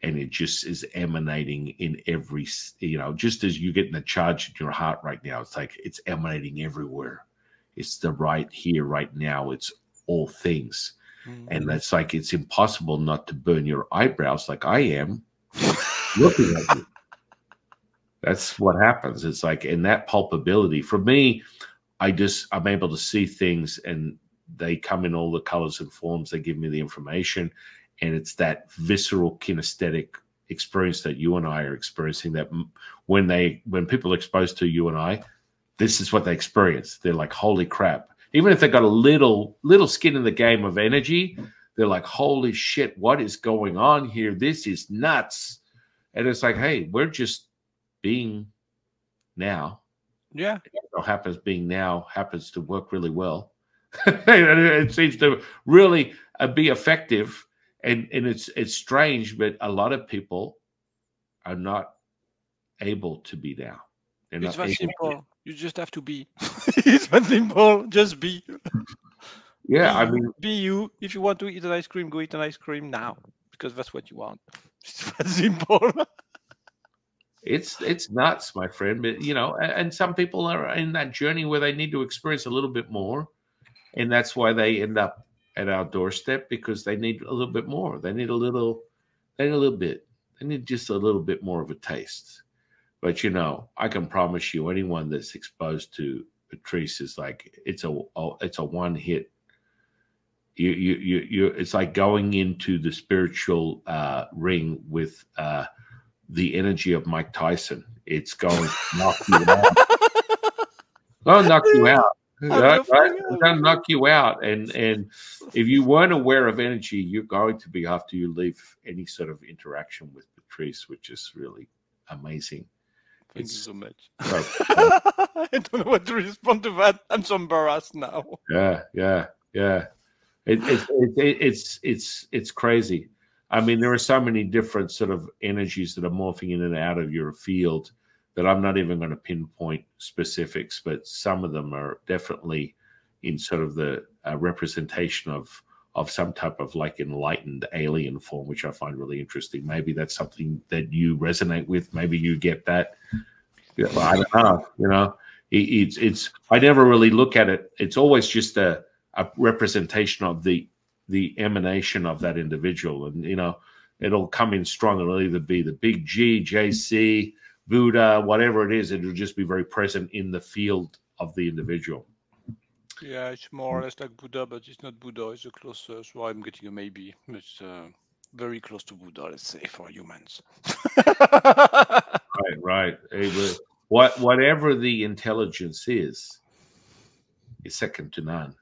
And it just is emanating in every, you know, just as you get in the charge in your heart right now, it's like it's emanating everywhere. It's the right here, right now. It's all things. And that's like, it's impossible not to burn your eyebrows like I am looking at you. That's what happens. It's like, in that palpability, for me, I'm able to see things and they come in all the colors and forms. They give me the information. And it's that visceral kinesthetic experience that you and I are experiencing, that when people are exposed to you and I, this is what they experience. They're like, holy crap. Even if they got a little skin in the game of energy, they're like, holy shit, what is going on here? This is nuts. And it's like, hey, we're just being now. Yeah. Being now happens to work really well. It seems to really be effective. And it's strange, but a lot of people are not able to be now. It's very simple. You just have to be. It's very simple. Just be. Yeah, be you. If you want to eat an ice cream, go eat an ice cream now, because that's what you want. It's very simple. It's nuts, my friend. But you know, and some people are in that journey where they need to experience a little bit more, and that's why they end up at our doorstep, because they need a little bit more. They need a little bit. They need just a little bit more of a taste. But you know, I can promise you, anyone that's exposed to Patrice is like, it's a one hit. It's like going into the spiritual ring with the energy of Mike Tyson. It's going to knock you out. Don't knock you out. Right? It's going to knock you out. And if you weren't aware of energy, you're going to be, after you leave any sort of interaction with Patrice, which is really amazing. Thank you so much. So, I don't know what to respond to that. I'm so embarrassed now. yeah. It's crazy. I mean, there are so many different sort of energies that are morphing in and out of your field that I'm not even going to pinpoint specifics, but some of them are definitely in sort of the representation of some type of like enlightened alien form, which I find really interesting. Maybe that's something that you resonate with. Maybe you get that. Yeah, I don't know. You know, it's. I never really look at it. It's always just a representation of the emanation of that individual, and you know, it'll come in strong. It'll either be the big G, JC, Buddha, whatever it is. It'll just be very present in the field of the individual. Yeah, it's more or less like Buddha, but it's not Buddha. It's a closer. So I'm getting a maybe. It's very close to Buddha, let's say, for humans. Right. Whatever the intelligence is second to none.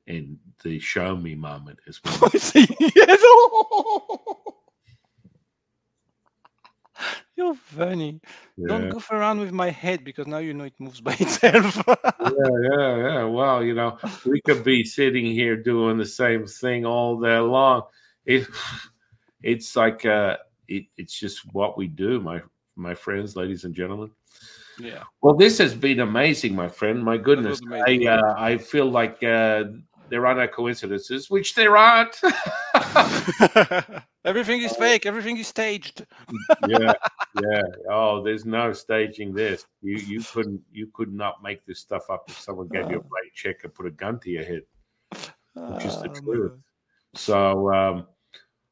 And the show me moment is one. Yes. You're funny. Yeah. Don't goof around with my head because now you know it moves by itself. Yeah. Well, you know, we could be sitting here doing the same thing all day long. It's like it's just what we do, my friends, ladies and gentlemen. Yeah. Well, this has been amazing, my friend. My goodness, I feel like there are no coincidences, which there aren't. Everything is fake. Everything is staged. Yeah. Oh, there's no staging this. You could not make this stuff up if someone gave you a blank check and put a gun to your head, which is the truth. So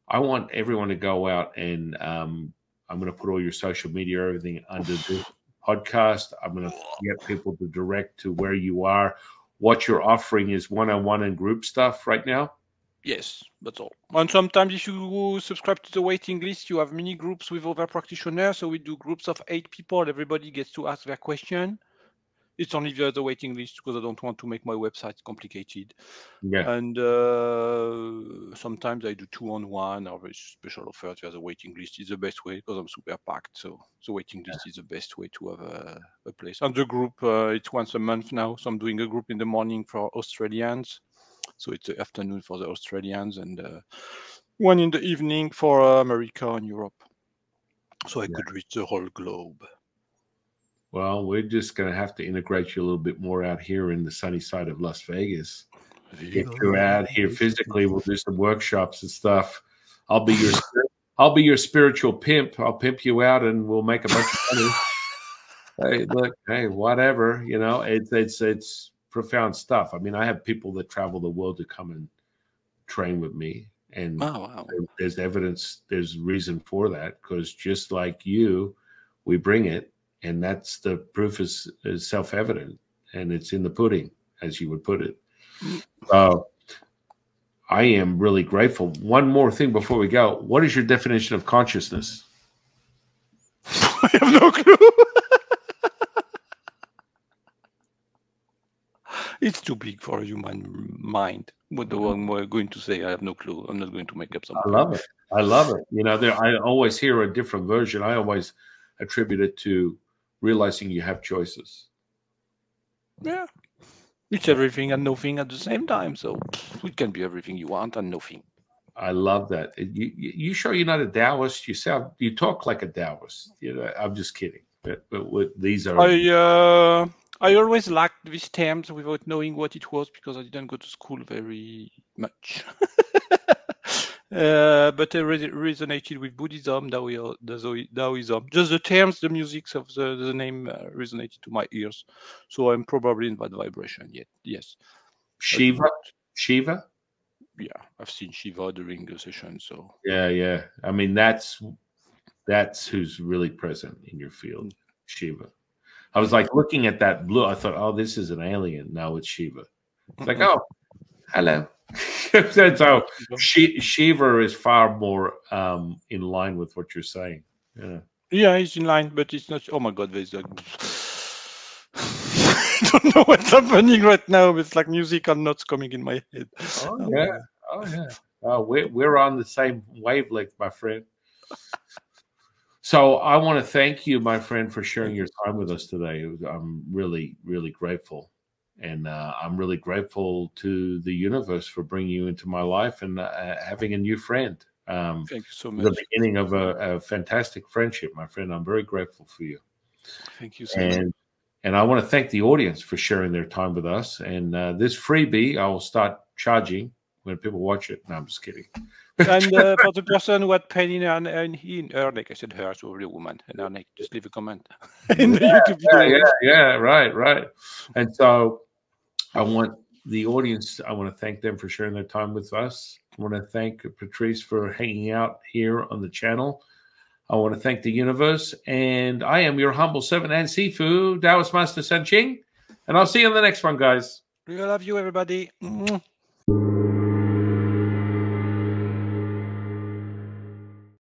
I want everyone to go out and I'm going to put all your social media, everything under this podcast. I'm going to get people to direct to where you are. What you're offering is one-on-one and group stuff right now. Yes, that's all. And sometimes if you subscribe to the waiting list, you have mini groups with other practitioners. So we do groups of 8 people. Everybody gets to ask their question. It's only the waiting list because I don't want to make my website complicated. Yeah. And sometimes I do 2-on-1 or very special offers. The waiting list is the best way because I'm super packed. So the waiting list is the best way to have a place. And the group, it's once a month now. So I'm doing a group in the morning for Australians. So it's the afternoon for the Australians and one in the evening for America and Europe. So I could reach the whole globe. Well, we're just going to have to integrate you a little bit more out here in the sunny side of Las Vegas. Get you out here physically. We'll do some workshops and stuff. I'll be your spiritual pimp. I'll pimp you out, and we'll make a bunch of money. Hey, whatever. You know, it's profound stuff. I mean, I have people that travel the world to come and train with me, and there's evidence. There's reason for that because just like you, we bring it. And that's the proof is self-evident, and it's in the pudding, as you would put it. I am really grateful. One more thing before we go. What is your definition of consciousness? I have no clue. It's too big for a human mind. What the one we're going to say, I have no clue. I'm not going to make up something. I love it. You know, I always hear a different version. I always attribute it to realizing you have choices. Yeah. It's everything and nothing at the same time. So it can be everything you want and nothing. I love that. You sure you're not a Taoist? You talk like a Taoist. You know, I'm just kidding. But these are. I always lacked these terms without knowing what it was because I didn't go to school very much. But I resonated with Buddhism, Taoism. Just the terms, the music of the name resonated to my ears. So I'm probably in that vibration yet. Yes. Shiva? Yeah, I've seen Shiva during the session. So yeah. I mean, that's who's really present in your field, Shiva. I was like looking at that blue. I thought, oh, this is an alien. No, it's Shiva. It's like, oh, hello. So Shiva is far more in line with what you're saying. Yeah, it's in line, but it's not. Oh my God, there's like. I don't know what's happening right now. It's like music and notes coming in my head. Oh yeah. Oh, we're on the same wavelength, my friend. So I want to thank you, my friend, for sharing your time with us today. I'm really, really grateful. And I'm really grateful to the universe for bringing you into my life and having a new friend. Thank you so much. The beginning of a fantastic friendship, my friend. I'm very grateful for you. Thank you so much. And I want to thank the audience for sharing their time with us. And this freebie, I will start charging when people watch it. No, I'm just kidding. And for the person who had pain in her neck, I said her, so really woman, in her neck, just leave a comment in the YouTube video. Yeah, right. And so I want the audience, I want to thank them for sharing their time with us. I want to thank Patrice for hanging out here on the channel. I want to thank the universe. And I am your humble servant and Sifu, Taoist Master San Qing. And I'll see you in the next one, guys. We love you, everybody.